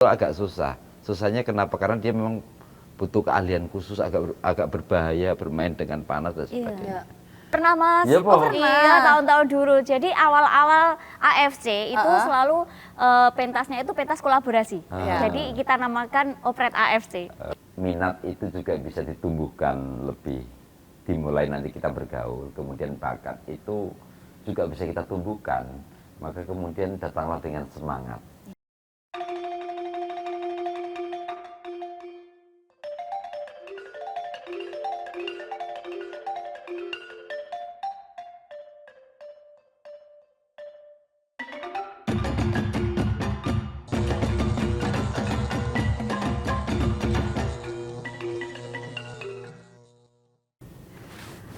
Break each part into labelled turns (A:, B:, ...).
A: agak susah. Susahnya kenapa? Karena dia memang butuh keahlian khusus, agak berbahaya bermain dengan panas dan sebagainya.
B: Pernah Mas?
A: Iya,
B: Oh pernah. Iya, tahun-tahun dulu. Jadi awal-awal AFC itu selalu pentasnya itu pentas kolaborasi. Jadi kita namakan operet AFC.
A: Minat itu juga bisa ditumbuhkan lebih, dimulai nanti kita bergaul, kemudian bakat itu juga bisa kita tumbuhkan, maka kemudian datanglah dengan semangat.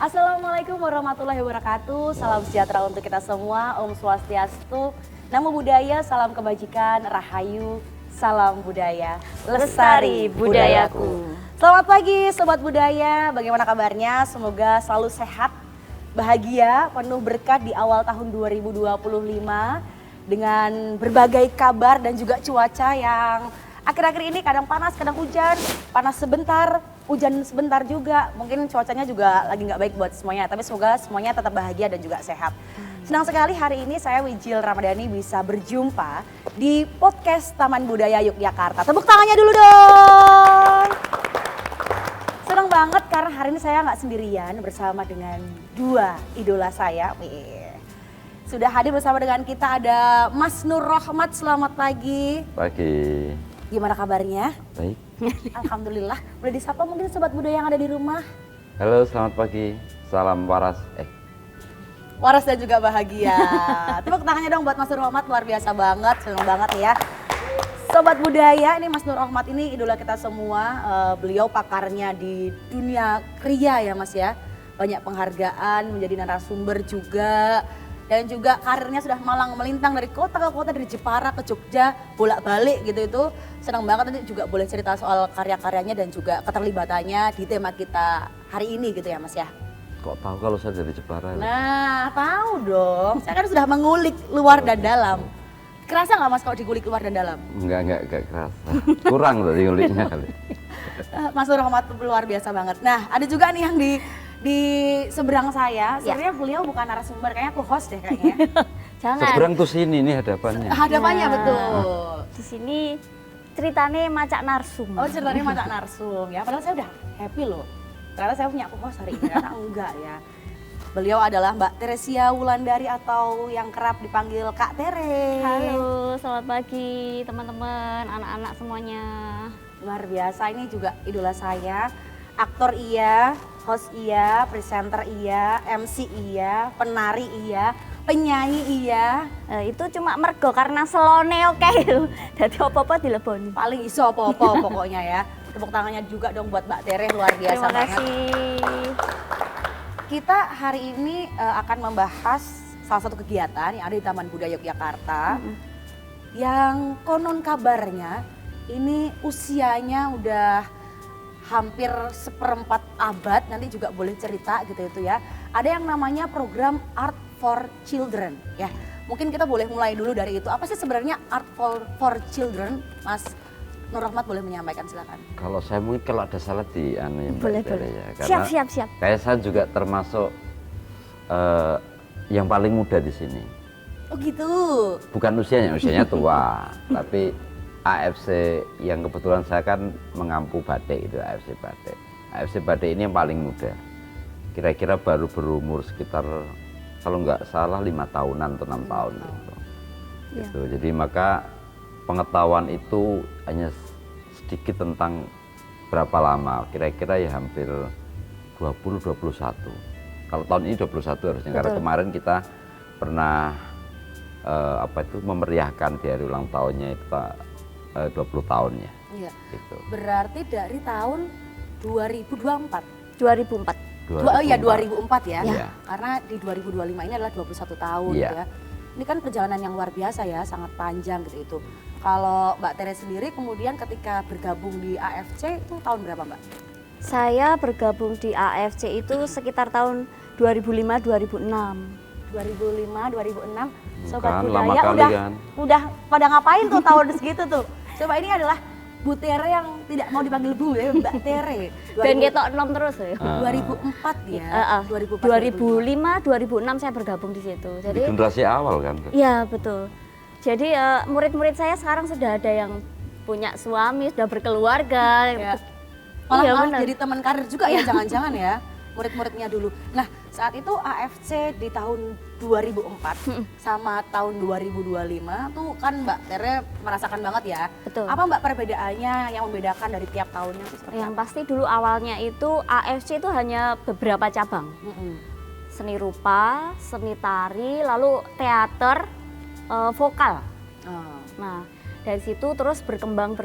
C: Assalamualaikum warahmatullahi wabarakatuh. Salam sejahtera untuk kita semua. Om Swastiastu. Namo Buddhaya, salam kebajikan, rahayu, salam budaya, lestari budayaku. Selamat pagi Sobat Budaya, bagaimana kabarnya? Semoga selalu sehat, bahagia, penuh berkah di awal tahun 2025 dengan berbagai kabar dan juga cuaca yang akhir-akhir ini kadang panas, kadang hujan, panas sebentar, hujan sebentar juga. Mungkin cuacanya juga lagi nggak baik buat semuanya, tapi semoga semuanya tetap bahagia dan juga sehat. Senang sekali hari ini saya Wijil Ramadhani bisa berjumpa di podcast Taman Budaya Yogyakarta. Tepuk tangannya dulu dong. Senang banget karena hari ini saya nggak sendirian bersama dengan dua idola saya. Sudah hadir bersama dengan kita ada Mas Nur Rohmat, selamat pagi.
A: Pagi.
C: Gimana kabarnya?
A: Baik.
C: Alhamdulillah. Boleh disapa mungkin Sobat Budaya yang ada di rumah?
A: Halo, selamat pagi. Salam waras.
C: Waras dan juga bahagia. Tepuk tangannya dong buat Mas Nur Rohmat, luar biasa banget, senang banget ya. Sobat Budaya, ini Mas Nur Rohmat ini idola kita semua. Beliau pakarnya di dunia kriya ya Mas ya. Banyak penghargaan, menjadi narasumber juga. Dan juga karirnya sudah malang melintang dari kota ke kota, dari Jepara ke Jogja, bolak-balik gitu itu. Senang banget, nanti juga boleh cerita soal karya-karyanya dan juga keterlibatannya di tema kita hari ini gitu ya Mas ya.
A: Kok tahu kalau saya dari Jepara?
C: Nah, tahu dong. Saya kan sudah mengulik luar dan dalam. Kerasa nggak Mas kalau digulik luar dan dalam?
A: Enggak kerasa. Kurang tadi nguliknya kali.
C: Mas Nur Rohmat luar biasa banget. Nah, ada juga nih yang di seberang saya. Sebenarnya beliau bukan narasumber, kayaknya aku host deh kayaknya.
B: Jangan.
A: Seberang tuh sini nih hadapannya.
C: Hadapannya
B: Nah,
C: betul.
B: Di sini ceritanya macak narsum.
C: Oh, ceritanya macak narsum ya. Padahal saya udah happy loh. Ternyata saya punya co-host hari ini, ternyata enggak ya. Beliau adalah Mbak Teresia Wulandari atau yang kerap dipanggil Kak Tere.
B: Halo, selamat pagi teman-teman, anak-anak semuanya.
C: Luar biasa, ini juga idola saya. Aktor iya, host iya, presenter iya, MC iya, penari iya, penyanyi iya.
B: Itu cuma mergo karena selone oke. Dadi apa-apa dileboni.
C: Paling iso apa-apa pokoknya ya. Tepuk tangannya juga dong buat Mbak Tere, luar biasa
B: Terima
C: banget.
B: kasih.
C: Kita hari ini akan membahas salah satu kegiatan yang ada di Taman Budaya Yogyakarta. Yang konon kabarnya ini usianya udah hampir 1/4 abad, nanti juga boleh cerita gitu itu ya. Ada yang namanya program Art for Children ya. Mungkin kita boleh mulai dulu dari itu. Apa sih sebenarnya Art for Children, Mas Nur Rohmat boleh menyampaikan silakan.
A: Kalau saya mungkin kalau ada salah di anu ya, Mbak
B: Boleh,
A: Tere
B: boleh.
A: ya. Karena
B: Siap.
A: kayak saya juga termasuk yang paling muda di sini.
C: Oh gitu.
A: Bukan usianya tua, tapi AFC yang kebetulan saya kan mengampu batik itu AFC Batik. AFC Batik ini yang paling muda. Kira-kira baru berumur sekitar kalau nggak salah 5 tahunan atau 6 tahun gitu.
B: Ya.
A: Gitu. Jadi maka pengetahuan itu hanya sedikit tentang berapa lama, kira-kira ya hampir 20-21. Kalau tahun ini 21 harusnya.
B: Betul.
A: Karena kemarin kita pernah memeriahkan di hari ulang tahunnya itu 20 tahunnya.
C: Iya.
A: Gitu.
C: Berarti dari tahun 2024.
B: 2004.
C: Iya 2004 ya.
A: Iya.
C: Karena di 2025 ini adalah 21 tahun
A: Iya.
C: ya. Ini kan perjalanan yang luar biasa ya, sangat panjang gitu itu. Kalau Mbak Tere sendiri kemudian ketika bergabung di AFC itu tahun berapa Mbak?
B: Saya bergabung di AFC itu sekitar tahun 2005-2006.
C: 2005, 2006.
A: Bukan,
C: Sobat
A: lama
C: Budaya
A: kali kan.
C: udah pada ngapain tuh tahun segitu tuh? Coba ini adalah Bu Tere yang tidak mau dipanggil Bu ya, Mbak Tere.
B: Dan ketok nom terus ya.
C: 2004 ya.
B: 2005, 2006 saya bergabung di situ.
A: Di
B: Jadi
A: generasi awal kan.
B: iya betul. Jadi murid-murid saya sekarang sudah ada yang punya suami, sudah berkeluarga.
C: Ya. Malah,
B: Iya,
C: malah
B: benar.
C: jadi teman karir juga ya, jangan-jangan ya. Murid-muridnya dulu. Nah, saat itu AFC di tahun 2004 sama tahun 2025 tuh kan Mbak Tere merasakan banget ya.
B: Betul.
C: Apa Mbak perbedaannya yang membedakan dari tiap tahunnya itu seperti
B: Yang
C: apa?
B: pasti dulu awalnya itu AFC itu hanya beberapa cabang.
C: Mm-mm.
B: Seni rupa, seni tari, lalu teater, vokal.
C: Oh.
B: Nah, dari situ terus berkembang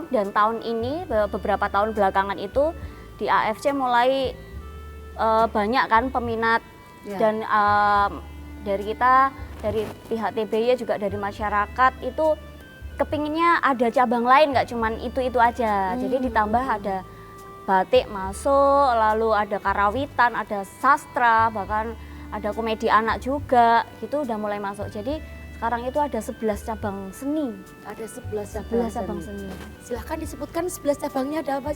B: dan tahun ini beberapa tahun belakangan itu di AFC mulai banyak kan peminat
C: Ya.
B: dan dari kita, dari pihak TBY juga dari masyarakat itu kepinginnya ada cabang lain, nggak cuman itu aja. Jadi ditambah ada batik masuk, lalu ada karawitan, ada sastra, bahkan ada komedi anak juga, gitu udah mulai masuk. Jadi sekarang itu ada 11 cabang seni.
C: Ada 11
B: cabang seni.
C: Silahkan disebutkan 11 cabangnya ada apa?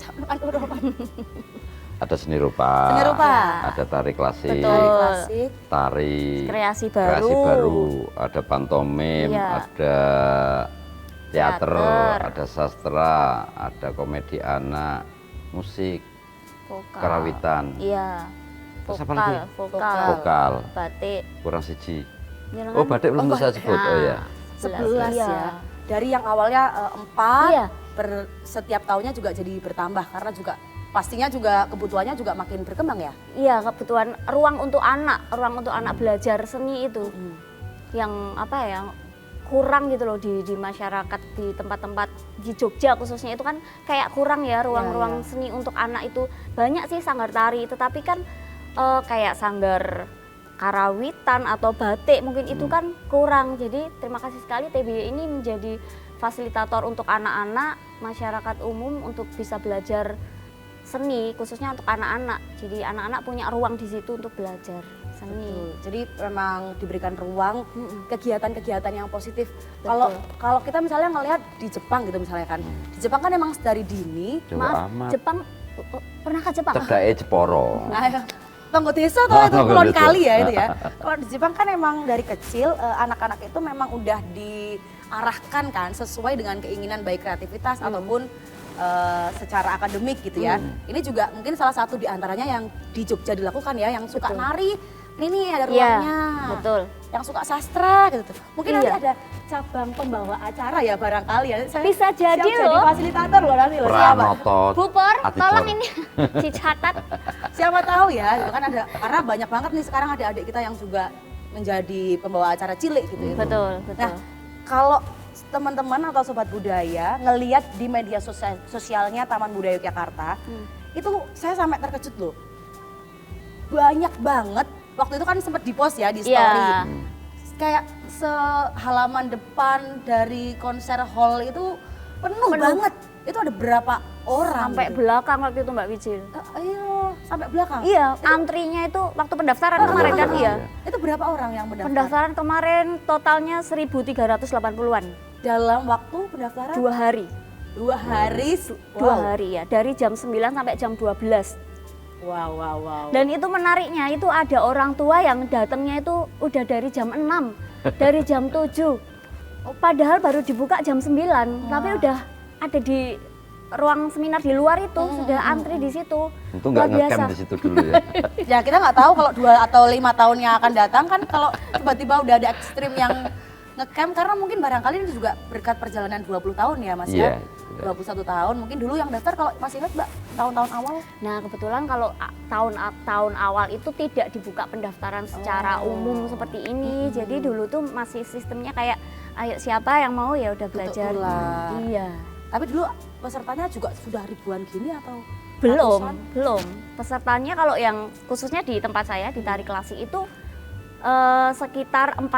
A: Ada seni rupa,
C: Seni rupa.
A: ada tari klasik,
B: Betul.
C: Klasik.
A: tari
B: Kreasi
A: kreasi
B: baru.
A: baru, ada pantomim,
B: Iya.
A: ada teater,
B: Teater.
A: ada sastra, ada komedi anak, musik,
B: Vokal.
A: karawitan,
B: Iya.
A: Terus apa lagi?
B: Vokal.
A: vokal,
B: Batik.
A: kurang siji.
B: Jangan-
A: Oh, batik belum saya sebut. Oh
B: Nah,
A: ya.
C: 11
B: Iya.
C: ya. Dari yang awalnya 4,
B: Iya.
C: setiap tahunnya juga jadi bertambah karena juga pastinya juga kebutuhannya juga makin berkembang ya.
B: Iya, kebutuhan ruang untuk anak belajar seni itu yang apa ya, kurang gitu loh di masyarakat, di tempat-tempat di Jogja khususnya itu kan kayak kurang ya ruang-ruang
C: Ya.
B: seni untuk anak itu. Banyak sih sanggar tari, tetapi kan kayak sanggar karawitan atau batik mungkin itu kan kurang. Jadi terima kasih sekali TBY ini menjadi fasilitator untuk anak-anak, masyarakat umum untuk bisa belajar seni khususnya untuk anak-anak. Jadi anak-anak punya ruang di situ untuk belajar seni.
C: Betul. Jadi memang diberikan ruang kegiatan-kegiatan yang positif.
B: Betul.
C: Kalau kita misalnya ngelihat di Jepang gitu misalnya kan. Di Jepang kan emang dari dini.
A: Jauh
B: Maaf,
A: amat.
B: Jepang pernah ke Jepang?
A: Cedake Jeporo.
C: Nah, Tonggo desa tuh itu
A: Tonggo
C: kulon
A: desa.
C: kali ya itu ya. Kalau di Jepang kan emang dari kecil anak-anak itu memang udah diarahkan kan sesuai dengan keinginan baik kreativitas ataupun secara akademik gitu ya. Ini juga mungkin salah satu di antaranya yang di Jogja dilakukan ya, yang suka
B: Betul.
C: nari, ini ada
B: Iya,
C: ruangnya.
B: betul.
C: Yang suka sastra gitu tuh. Mungkin nanti
B: Iya.
C: ada cabang pembawa acara ya barangkali ya. Saya
B: Bisa jadi
C: siap
B: loh.
C: jadi fasilitator loh nanti loh. Siapa?
A: Pranotot.
B: Bu Por,
A: Atitor.
B: tolong ini dicatat.
C: Siapa tahu ya, itu kan ada karena banyak banget nih sekarang ada adik kita yang juga menjadi pembawa acara cilik gitu ya.
B: Betul, betul.
C: Nah, kalau teman-teman atau sobat budaya ngelihat di media sosialnya Taman Budaya Yogyakarta, itu saya sampai terkejut loh. Banyak banget, waktu itu kan sempat di-post ya di story.
B: Iya.
C: Kayak sehalaman depan dari konser hall itu penuh
B: Penuh.
C: banget. Itu ada berapa orang?
B: Sampai
C: gitu?
B: belakang waktu itu Mbak Wijil.
C: Ayo, sampai belakang.
B: Iya, antrinya itu waktu pendaftaran kemarin kan
A: belakang,
B: iya.
A: iya.
C: Itu berapa orang yang mendaftar?
B: Pendaftaran kemarin totalnya 1.380-an.
C: Dalam waktu pendaftaran
B: 2 hari.
C: 2 hari.
B: 2 hari ya, dari jam 9 sampai jam 12.
C: Wow, wow, wow.
B: Dan itu menariknya, itu ada orang tua yang datangnya itu udah dari jam 6, dari jam 7. Padahal baru dibuka jam 9, tapi udah ada di ruang seminar di luar itu, sudah antri di situ.
A: Itu nggak
B: Luar
A: ngecamp
B: biasa.
A: di situ dulu ya.
C: Ya kita nggak tahu kalau 2 atau 5 tahun yang akan datang kan kalau tiba-tiba udah ada ekstrim yang ngecamp karena mungkin barangkali ini juga berkat perjalanan 20 tahun ya Mas
A: Iya,
C: ya.
A: sudah.
C: 21 tahun, mungkin dulu yang daftar kalau masih ingat Mbak, tahun-tahun awal.
B: Nah kebetulan kalau tahun awal itu tidak dibuka pendaftaran secara umum seperti ini. Jadi dulu tuh masih sistemnya kayak ayo siapa yang mau ya udah belajar.
C: tular.
B: Iya.
C: Tapi dulu pesertanya juga sudah ribuan gini atau
B: Belum,
C: ratusan?
B: belum. Pesertanya kalau yang khususnya di tempat saya di tari klasik itu sekitar 40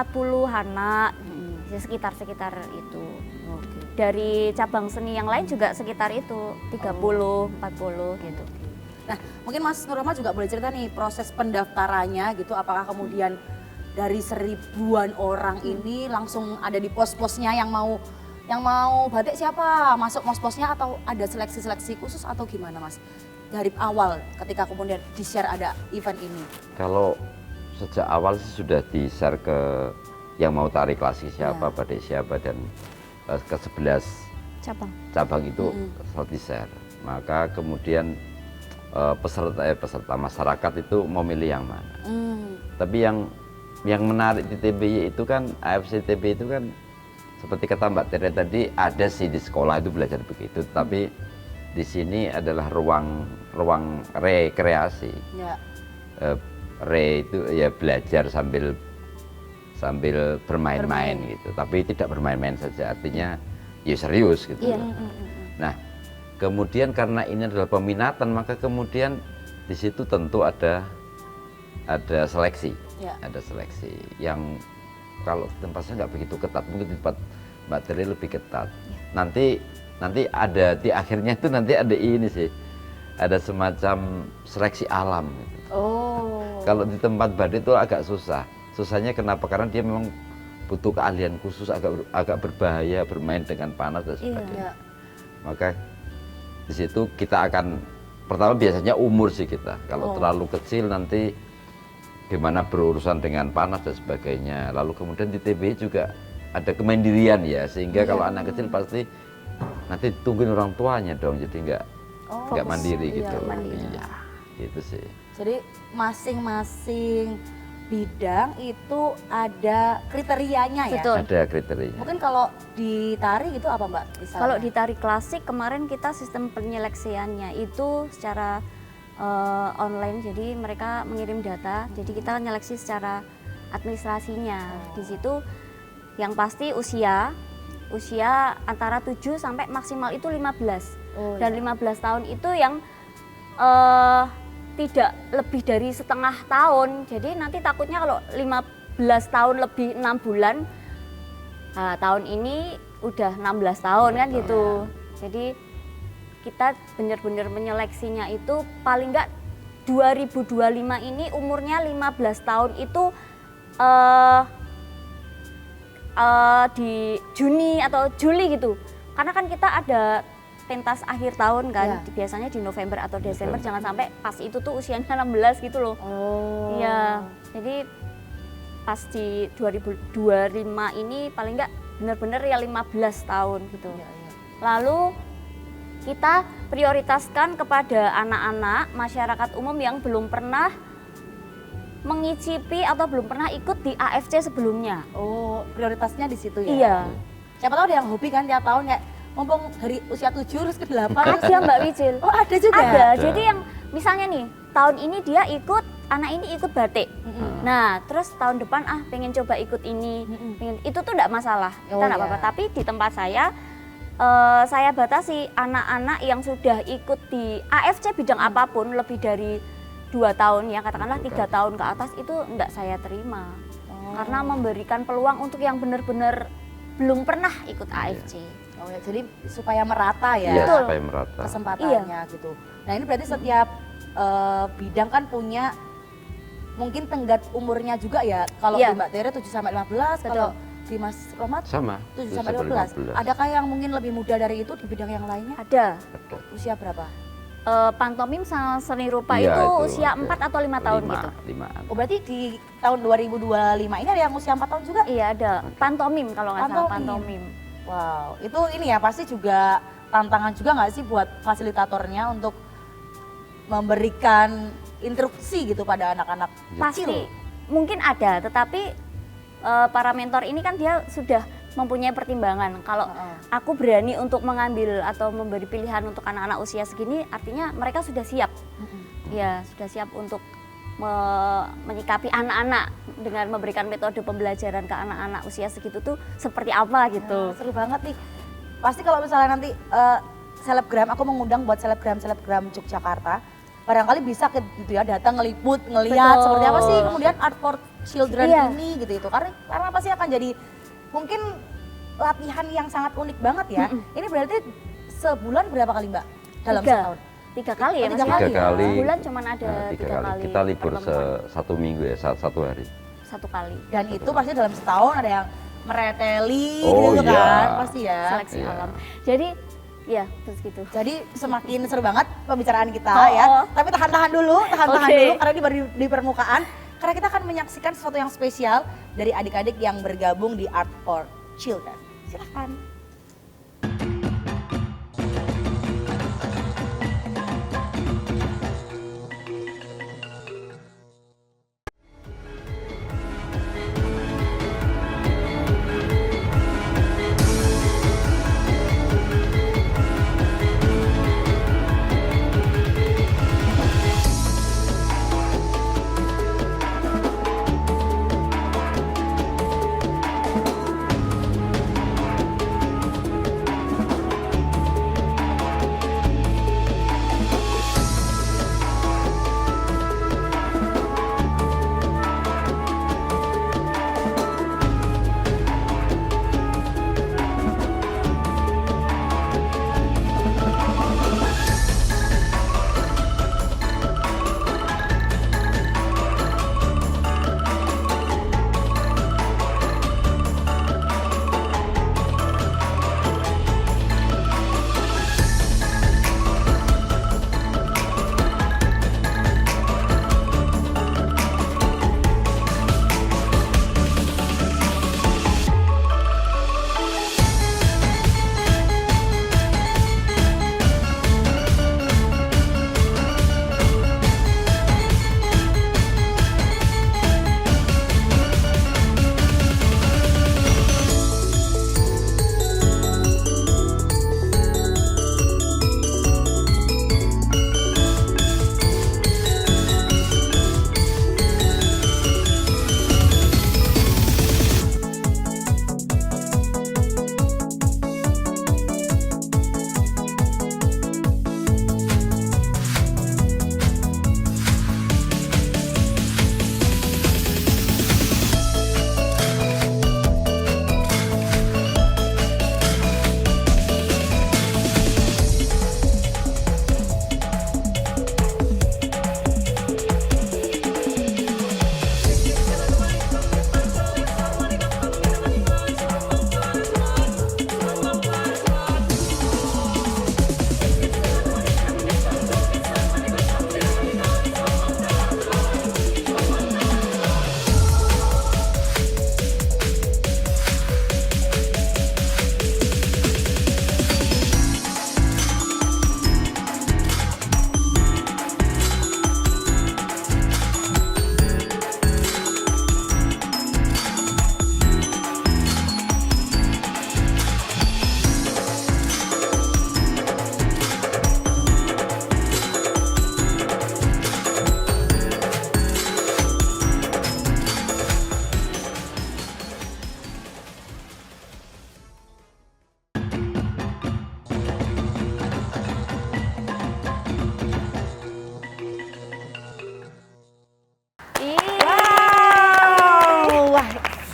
B: anak, ya sekitar itu. Dari cabang seni yang lain juga sekitar itu 30, 40 gitu.
C: Nah, mungkin Mas Nurrahma juga boleh cerita nih proses pendaftarannya gitu, apakah kemudian dari 1000-an orang ini langsung ada di pos-posnya yang Yang mau batik siapa? Masuk mos-posnya atau ada seleksi-seleksi khusus atau gimana Mas? Dari awal ketika kemudian di-share ada event ini.
A: Kalau sejak awal sih sudah di-share ke yang mau tari klasik siapa, batik siapa, dan ke 11 cabang itu selalu di-share. Maka kemudian peserta masyarakat itu mau milih yang mana. Tapi yang menarik di TBY itu kan, AFC TBY itu kan seperti kata Mbak Tere tadi, ada sih di sekolah itu belajar begitu, tapi di sini adalah ruang rekreasi.
C: Ya.
A: Itu ya belajar sambil bermain-main gitu, tapi tidak bermain-main saja, artinya ya serius gitu. Nah, kemudian karena ini adalah peminatan, maka kemudian di situ tentu ada seleksi. Ada seleksi yang kalau tempat saya nggak begitu ketat, mungkin di tempat Mbak Tere lebih ketat. Nanti ada di akhirnya itu nanti ada ini sih, ada semacam seleksi alam gitu. Kalau di tempat batik itu agak susah. Susahnya kenapa? Karena dia memang butuh keahlian khusus, agak berbahaya bermain dengan panas dan sebagainya. Maka di situ kita akan pertama biasanya umur sih kita. Kalau terlalu kecil nanti gimana berurusan dengan panas dan sebagainya. Lalu kemudian di TB juga ada kemandirian ya, sehingga kalau anak kecil pasti nanti tungguin orang tuanya dong, jadi nggak mandiri gitu. Iya, gitu sih.
C: Jadi masing-masing bidang itu ada kriterianya ya.
B: Betul.
A: Ada kriterianya.
C: Mungkin kalau di tari gitu apa Mbak? Misalnya?
B: Kalau di tari klasik kemarin kita sistem penyeleksiannya itu secara online, jadi mereka mengirim data, jadi kita nyeleksi secara administrasinya. Di situ yang pasti usia antara 7 sampai maksimal itu 15. Dan 15 tahun itu yang tidak lebih dari setengah tahun. Jadi nanti takutnya kalau 15 tahun lebih 6 bulan, tahun ini udah 16 tahun kan gitu. Jadi kita benar-benar menyeleksinya itu paling enggak 2025 ini umurnya 15 tahun itu di Juni atau Juli gitu. Karena kan kita ada pentas akhir tahun kan, biasanya di November atau Desember, jangan sampai pas itu tuh usianya 16 gitu loh. Iya, jadi pas di 2025 ini paling enggak benar-benar ya 15 tahun gitu. Lalu kita prioritaskan kepada anak-anak masyarakat umum yang belum pernah mengicipi atau belum pernah ikut di AFC sebelumnya.
C: Prioritasnya di situ ya?
B: Iya.
C: Siapa tahu ada yang hobi kan tiap tahun kayak mumpung dari usia 7 terus ke 8.
B: Ada Mbak Wicil.
C: Ada juga?
B: Ada, jadi yang misalnya nih tahun ini dia ikut, anak ini ikut batik. Nah terus tahun depan pengen coba ikut ini, itu tuh enggak masalah, kita enggak apa-apa. Tapi di tempat saya batasi anak-anak yang sudah ikut di AFC bidang apapun lebih dari 2 tahun ya, katakanlah 3 tahun ke atas itu enggak saya terima. Karena memberikan peluang untuk yang benar-benar belum pernah ikut AFC.
C: Jadi supaya merata ya,
A: Iya, supaya merata
C: kesempatannya gitu. Nah ini berarti setiap bidang kan punya mungkin tenggat umurnya juga ya. Kalau di Mbak Tere 7 sampai 15, kalau di Mas Romat
A: sama
C: 7 sampai 15. Adakah yang mungkin lebih muda dari itu di bidang yang lainnya?
B: Ada.
C: Usia berapa?
B: Pantomim sama seni rupa
A: Iya,
B: itu
A: itu
B: usia
A: ada.
B: 4 atau 5 tahun gitu.
A: 5-an.
C: Berarti di tahun 2025 ini ada yang usia 4 tahun juga?
B: Iya ada, pantomim kalau nggak salah, pantomim.
C: Wow, itu ini ya pasti juga tantangan juga nggak sih buat fasilitatornya untuk memberikan instruksi gitu pada anak-anak
B: Pasti
C: kecil?
B: mungkin ada, tetapi para mentor ini kan dia sudah mempunyai pertimbangan. Kalau aku berani untuk mengambil atau memberi pilihan untuk anak-anak usia segini, artinya mereka sudah siap. Ya, sudah siap untuk menyikapi anak-anak dengan memberikan metode pembelajaran ke anak-anak usia segitu tuh seperti apa gitu.
C: Seru banget nih. Pasti kalau misalnya nanti selebgram, aku mengundang buat selebgram Yogyakarta, barangkali bisa gitu ya datang ngeliput, ngelihat seperti apa sih kemudian Art for Children ini gitu itu. Karena pasti akan jadi mungkin latihan yang sangat unik banget ya. Ini berarti sebulan berapa kali Mbak? Dalam setahun?
B: 3 kali ya,
A: Tiga kali.
B: Bulan cuman ada 3 kali.
A: Kita libur 1 minggu ya, 1 hari.
B: 1 kali.
C: Dan itu pasti dalam setahun ada yang mereteli
A: Oh,
C: gitu
A: iya.
C: kan, pasti ya.
B: Seleksi
A: Iya.
B: alam. Jadi ya terus gitu.
C: Jadi semakin seru banget pembicaraan kita
B: Oh,
C: ya.
B: oh.
C: Tapi tahan-tahan dulu
B: Oke.
C: dulu karena ini baru di permukaan. Karena kita akan menyaksikan sesuatu yang spesial dari adik-adik yang bergabung di Art for Children. Silahkan.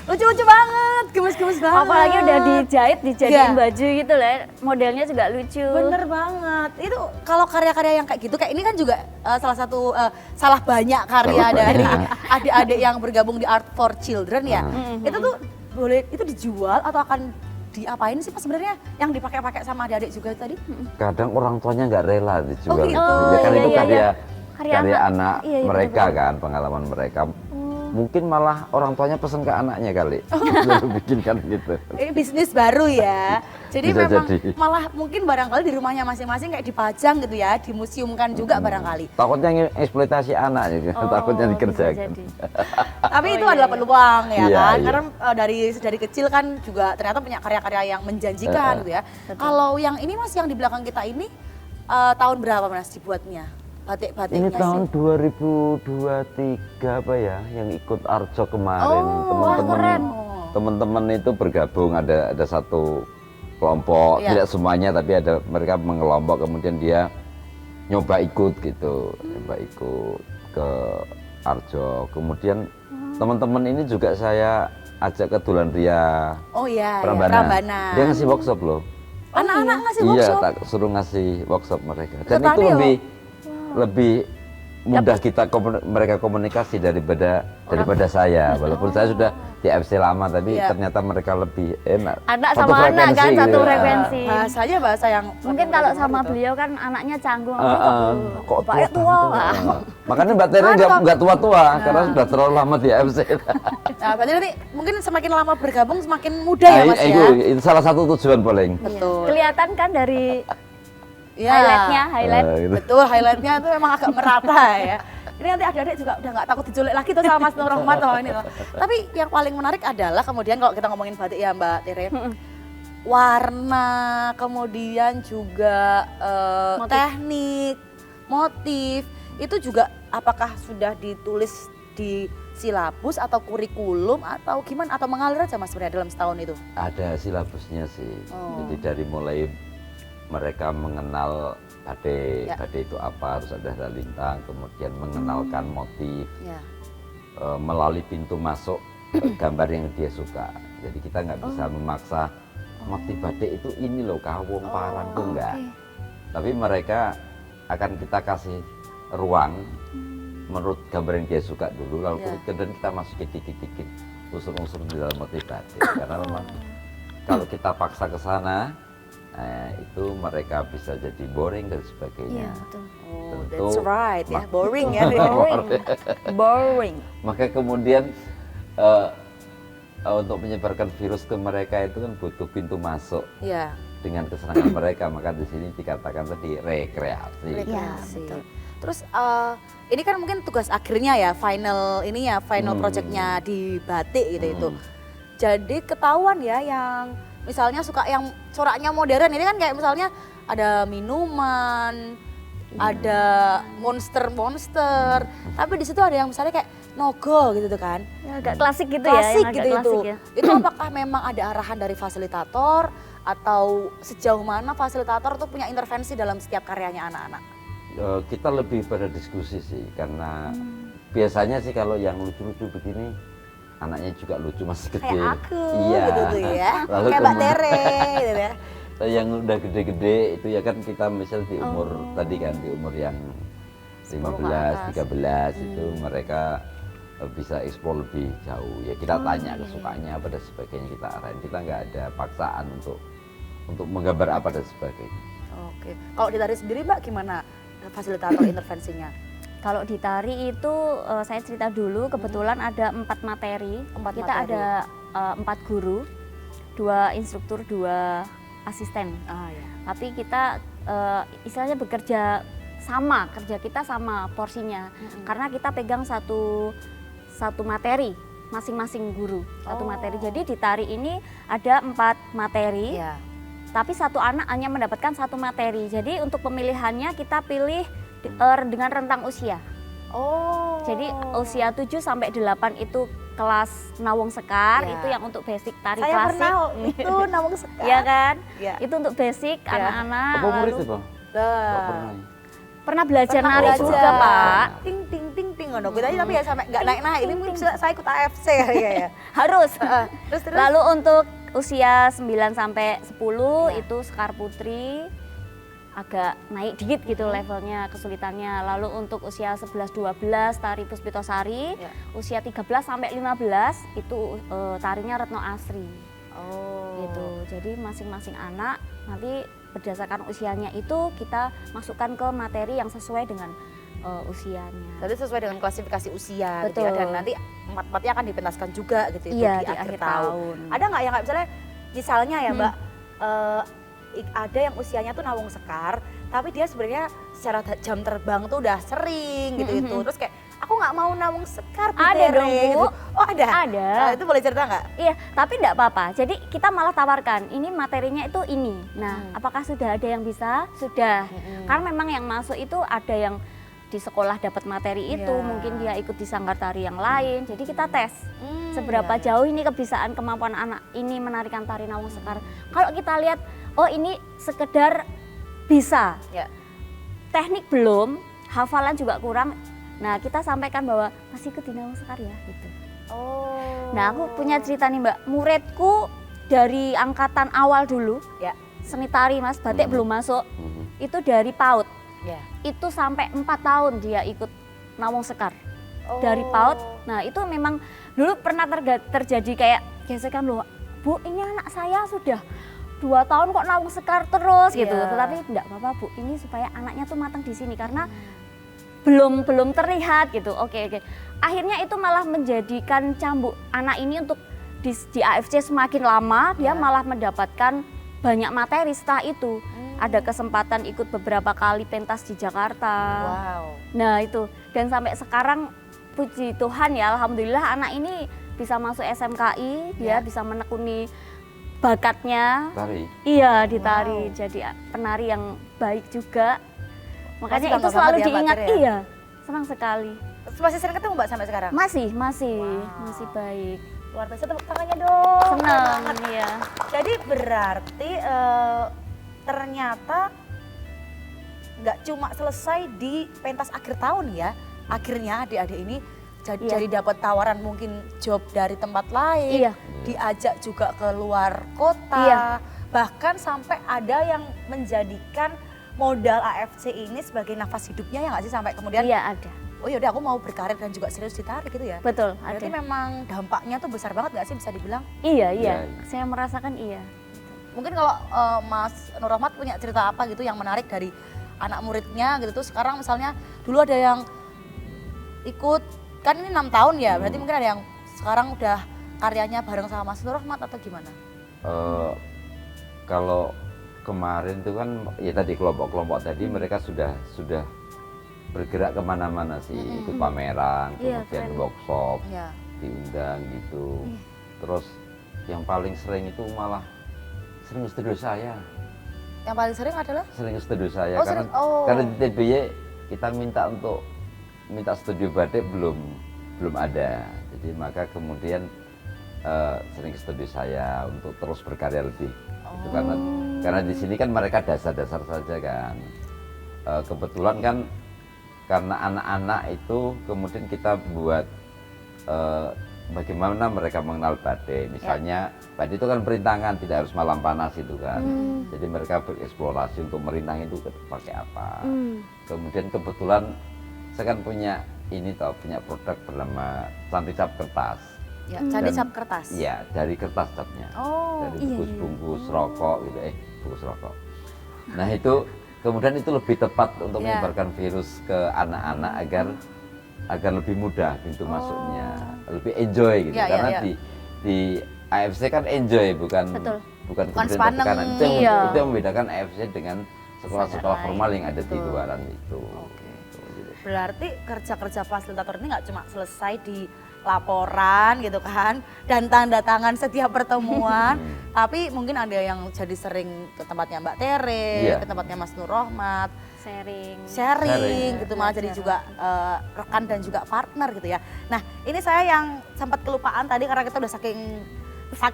C: Lucu-lucu banget, gemes-gemes banget.
B: Apalagi udah dijadiin
C: Iya.
B: baju gitu lah, modelnya juga lucu.
C: Bener banget. Itu kalau karya-karya yang kayak gitu, kayak ini kan juga salah banyak karya
A: Salah
C: dari
A: banyak.
C: adik-adik yang bergabung di Art for Children ya.
A: Hmm.
C: Itu tuh boleh itu dijual atau akan diapain sih Pak sebenarnya yang dipakai-pakai sama adik-adik juga tadi?
A: Kadang orang tuanya nggak rela dijual.
C: Oh, gitu.
A: Ya kan
B: Iya,
A: itu
B: iya,
A: karya
B: iya. Karya
A: karya
B: anak.
A: anak
B: Iya, iya,
A: mereka
B: betul.
A: kan, pengalaman mereka. Mungkin malah orang tuanya pesen ke anaknya kali. Baru bikin kan gitu.
C: Ini bisnis baru ya. Jadi
A: Bisa
C: memang
A: jadi.
C: malah mungkin barangkali di rumahnya masing-masing kayak dipajang gitu ya, dimuseumkan juga barangkali.
A: Takutnya eksploitasi anak gitu, takutnya
B: bisa
A: dikerjakan.
B: jadi.
C: Tapi
B: Oh,
C: itu
B: iya,
C: adalah
B: iya.
C: peluang ya
A: Iya,
C: kan,
A: iya.
C: karena dari kecil kan juga ternyata punya karya-karya yang menjanjikan gitu ya. Kalau yang ini Mas yang di belakang kita ini tahun berapa Mas dibuatnya? Batik-batiknya
A: Ini
C: sih?
A: tahun 2023 apa ya, yang ikut Arjo kemarin.
C: wah, keren.
A: Teman-teman itu bergabung, ada satu kelompok,
C: Iya.
A: tidak semuanya tapi ada mereka mengelompok, kemudian dia nyoba ikut gitu, nyoba ikut ke Arjo. Kemudian teman-teman ini juga saya ajak ke Dulan Ria
C: Oh iya, ya,
A: Prambanan.
C: Prambanan.
A: Dia ngasih workshop loh.
C: Anak-anak ngasih
A: Iya,
C: workshop.
A: tak suruh ngasih workshop mereka. Dan
C: Tadi
A: itu
C: ya,
A: lebih mudah mereka komunikasi daripada saya. Walaupun saya sudah di FC lama, tapi ternyata mereka lebih enak.
B: Anak
A: Satu
B: sama anak kan
A: frekuensi
B: satu
A: gitu.
B: frekuensi.
C: Bahasanya bahasa yang
B: Mungkin kalau sama
C: gitu.
B: beliau kan anaknya canggung.
A: Kok
B: Bapaknya tua.
A: Makanya Mbak Tere nggak tua-tua karena sudah terlalu lama di FC.
C: Nah, berarti nanti mungkin semakin lama bergabung semakin mudah ya Mas ya.
A: Itu salah satu tujuan paling.
C: Betul.
B: Kelihatan kan dari
C: Ya.
B: highlight.
A: Gitu.
C: Betul, highlightnya itu memang agak merata ya. Ini nanti adik-adik juga udah nggak takut diculik lagi tuh sama Mas Nur Rahmat tuh ini tuh. Tapi yang paling menarik adalah kemudian kalau kita ngomongin batik ya Mbak Tere, warna, kemudian juga
B: Motif.
C: teknik, motif, itu juga apakah sudah ditulis di silabus atau kurikulum atau gimana, atau mengalir aja Mas sebenarnya dalam setahun itu?
A: Ada silabusnya sih.
C: Oh.
A: Jadi dari mulai mereka mengenal batik,
C: Ya.
A: batik itu apa, harus ada lintang, kemudian mengenalkan motif,
C: Ya.
A: melalui pintu masuk gambar yang dia suka. Jadi kita nggak bisa memaksa motif batik itu ini loh kawung parang tuh enggak. Tapi mereka akan kita kasih ruang menurut gambar yang dia suka dulu, lalu kemudian kita masukin dikit-dikit unsur-unsur di dalam motif batik. Karena memang kalau kita paksa ke sana, itu mereka bisa jadi boring dan sebagainya.
B: Iya, betul.
C: Oh,
A: Tentu
C: that's right ya,
A: mak-
C: boring ya.
B: Boring.
A: Maka kemudian untuk menyebarkan virus ke mereka itu kan butuh pintu masuk
C: Iya.
A: dengan kesenangan mereka. Maka di sini dikatakan tadi rekreasi.
C: Rekreasi.
B: betul.
C: Terus ini kan mungkin tugas akhirnya ya, final projectnya di batik gitu itu. Jadi ketahuan ya yang misalnya suka yang coraknya modern ini kan kayak misalnya ada minuman, ada monster, tapi di situ ada yang misalnya kayak nogo gitu tuh kan.
B: Ya, agak klasik gitu
C: Klasik
B: ya, yang agak
C: gitu
B: klasik
C: itu.
B: ya.
C: Itu apakah memang ada arahan dari fasilitator atau sejauh mana fasilitator tuh punya intervensi dalam setiap karyanya anak-anak?
A: Kita lebih pada diskusi sih, karena biasanya sih kalau yang lucu-lucu begini anaknya juga lucu, masih gede.
C: Kayak aku
A: Iya.
C: gitu tuh ya.
A: Lalu
C: Kayak Mbak Tere gitu ya.
A: Yang udah gede-gede itu ya kan kita misal di umur tadi kan di umur yang 15, 13 itu mereka bisa eksplor lebih jauh. Ya kita tanya kesukaannya apa dan sebagainya, kita arahin. Kita nggak ada paksaan untuk menggambar apa dan sebagainya.
C: Oke. Kalau di tari sendiri Mbak gimana fasilitator intervensinya?
B: Kalau di tari itu saya cerita dulu, kebetulan ada 4 materi. Kita
C: materi.
B: ada 4 guru, 2 instruktur, 2 asisten.
C: Ah ya.
B: Tapi kita istilahnya bekerja sama, kerja kita sama porsinya. Karena kita pegang satu materi, masing-masing guru satu materi. Jadi di tari ini ada 4 materi.
C: Iya.
B: Tapi satu anak hanya mendapatkan 1 materi. Jadi untuk pemilihannya kita pilih dengan rentang usia.
C: Oh.
B: Jadi usia 7 sampai 8 itu kelas Nawong Sekar,
C: Ya.
B: itu yang untuk basic tari
C: Saya
B: klasik.
C: pernah itu Nawong Sekar.
B: Iya kan?
C: Iya.
B: Itu untuk basic
C: Ya.
B: anak-anak.
A: Apa murid
B: lalu
A: itu, Bang?
C: Nah.
A: Nggak pernah.
B: pernah belajar
C: Pernah
B: nari
C: belajar.
B: juga, Pak.
C: Ting ting ting ting ngono. Kita tapi ya sampai nggak naik-naik. Ini mungkin saya ikut AFC ya.
B: Harus.
C: Terus
B: Lalu untuk usia 9 sampai 10
C: Ya.
B: itu Sekar Putri agak naik dikit gitu levelnya, kesulitannya. Lalu untuk usia 11-12 tari Puspitosari,
C: Ya.
B: usia 13 sampai 15 itu tarinya Retno Asri.
C: Oh.
B: Gitu. Jadi masing-masing anak nanti berdasarkan usianya itu kita masukkan ke materi yang sesuai dengan usianya.
C: Jadi sesuai dengan klasifikasi usia gitu ya.
B: Betul.
C: Dan nanti empat-empatnya akan dipentaskan juga gitu itu
B: Iya,
C: di akhir tahun.
B: tahun.
C: Ada nggak yang kayak misalnya ya Mbak, ada yang usianya tuh Nawong Sekar, tapi dia sebenarnya secara jam terbang tuh udah sering gitu itu. Terus kayak aku nggak mau Nawong Sekar, Bu
B: Ada
C: Tere,
B: dong, Bu.
C: gitu. Oh ada?
B: Ada.
C: Itu boleh cerita nggak?
B: Iya, tapi enggak apa-apa. Jadi kita malah tawarkan, ini materinya itu ini. Nah, apakah sudah ada yang bisa? Sudah. Karena memang yang masuk itu ada yang di sekolah dapat materi itu,
C: Iya.
B: mungkin dia ikut di sanggar tari yang lain. Jadi kita tes seberapa
C: iya, iya.
B: jauh ini kebiasaan kemampuan anak ini menarikan tari Nawong Sekar. Kalau kita lihat, oh ini sekedar bisa,
C: Ya.
B: teknik belum, hafalan juga kurang. Nah, kita sampaikan bahwa masih ikut di Nawong Sekar ya, gitu.
C: Oh.
B: Nah, aku punya cerita nih Mbak, muridku dari angkatan awal dulu,
C: Ya.
B: seni tari Mas, batik belum masuk,
A: Mhm.
B: itu dari PAUD,
C: Ya.
B: itu sampai 4 tahun dia ikut Nawang Sekar.
C: Oh.
B: Dari PAUD. Nah, itu memang dulu pernah terjadi kayak gesekan loh. Bu, ini anak saya sudah 2 tahun kok Nawang Sekar terus gitu.
C: Iya.
B: Tetapi enggak apa-apa, Bu. Ini supaya anaknya tuh matang di sini karena belum terlihat gitu. Oke. Akhirnya itu malah menjadikan cambuk anak ini untuk di AFC semakin lama dia malah mendapatkan banyak materi setelah itu. Ada kesempatan ikut beberapa kali pentas di Jakarta.
C: Wow.
B: Nah itu, dan sampai sekarang puji Tuhan ya, alhamdulillah anak ini bisa masuk SMKI, dia bisa menekuni bakatnya.
A: Tari.
B: Iya, di tari, jadi penari yang baik juga. Makanya
C: Masih
B: itu
C: bangga
B: selalu
C: banget ya, Mbak
B: diingat,
C: Ter, ya?
B: iya, senang sekali.
C: Masih sering ketemu Mbak sampai sekarang?
B: Masih baik.
C: Luar biasa, tepuk tangannya dong.
B: Senang, iya.
C: Jadi berarti ternyata nggak cuma selesai di pentas akhir tahun ya. Akhirnya adik-adik ini jadi dapat tawaran mungkin job dari tempat lain,
B: Iya.
C: diajak juga ke luar kota,
B: Iya.
C: bahkan sampai ada yang menjadikan modal AFC ini sebagai nafas hidupnya ya nggak sih, sampai kemudian
B: Iya ada,
C: oh yaudah aku mau berkarir dan juga serius di tari gitu ya.
B: betul
C: Berarti
B: ada.
C: memang dampaknya tuh besar banget nggak sih bisa dibilang?
B: Iya,
A: Iya.
B: saya merasakan iya.
C: Mungkin kalau Mas Nur Rahmat punya cerita apa gitu yang menarik dari anak muridnya gitu tuh, sekarang misalnya dulu ada yang ikut, kan ini 6 tahun ya, berarti mungkin ada yang sekarang udah karyanya bareng sama Mas Nur Rahmat atau gimana?
A: Kalau kemarin itu kan ya tadi kelompok-kelompok tadi mereka sudah bergerak kemana-mana sih, ikut pameran,
B: Iya,
A: kemudian
B: keren.
A: workshop,
C: Ya.
A: diundang gitu. Terus yang paling sering itu malah sering ke studio saya,
C: Yang paling sering adalah?
A: sering ke studio saya
C: Oh,
A: karena
C: sering. Oh.
A: karena di TBY kita minta studio batik belum ada, jadi maka kemudian sering ke studio saya untuk terus berkarya lebih. Itu karena di sini kan mereka dasar-dasar saja kan. Kebetulan kan karena anak-anak itu kemudian kita buat bagaimana mereka mengenal batik. Misalnya batik itu kan perintangan, tidak harus malam panas itu kan. Jadi mereka bereksplorasi untuk merintang itu pakai apa. Kemudian kebetulan saya kan punya punya produk bernama cantik cap kertas.
C: Ya, candi
A: Dan-
C: cap kertas.
A: Iya, dari kertas capnya.
C: Oh,
A: Dari bungkus-bungkus rokok gitu, bungkus rokok. Nah itu kemudian itu lebih tepat untuk
C: Iya.
A: menyebarkan virus ke anak-anak agar lebih mudah pintu masuknya, lebih enjoy gitu.
C: Iya, iya,
A: Karena
C: iya.
A: di AFC kan enjoy bukan
B: Betul.
A: bukan
C: Bukan
A: kemudian
C: sepaneng.
A: tekanan.
B: Iya.
A: Itu yang membedakan AFC dengan sekolah-sekolah
B: Lain.
A: formal yang ada di luaran itu.
C: Oke. Berarti kerja-kerja fasilitator ini nggak cuma selesai di laporan gitu kan, dan tanda tangan setiap pertemuan, tapi mungkin ada yang jadi sering ke tempatnya Mbak Tere,
A: Iya.
C: ke tempatnya Mas Nur Rahmat,
B: Sharing.
C: sharing gitu, malah jadi
B: Belajar.
C: juga rekan dan juga partner gitu ya. Nah ini saya yang sempat kelupaan tadi karena kita udah saking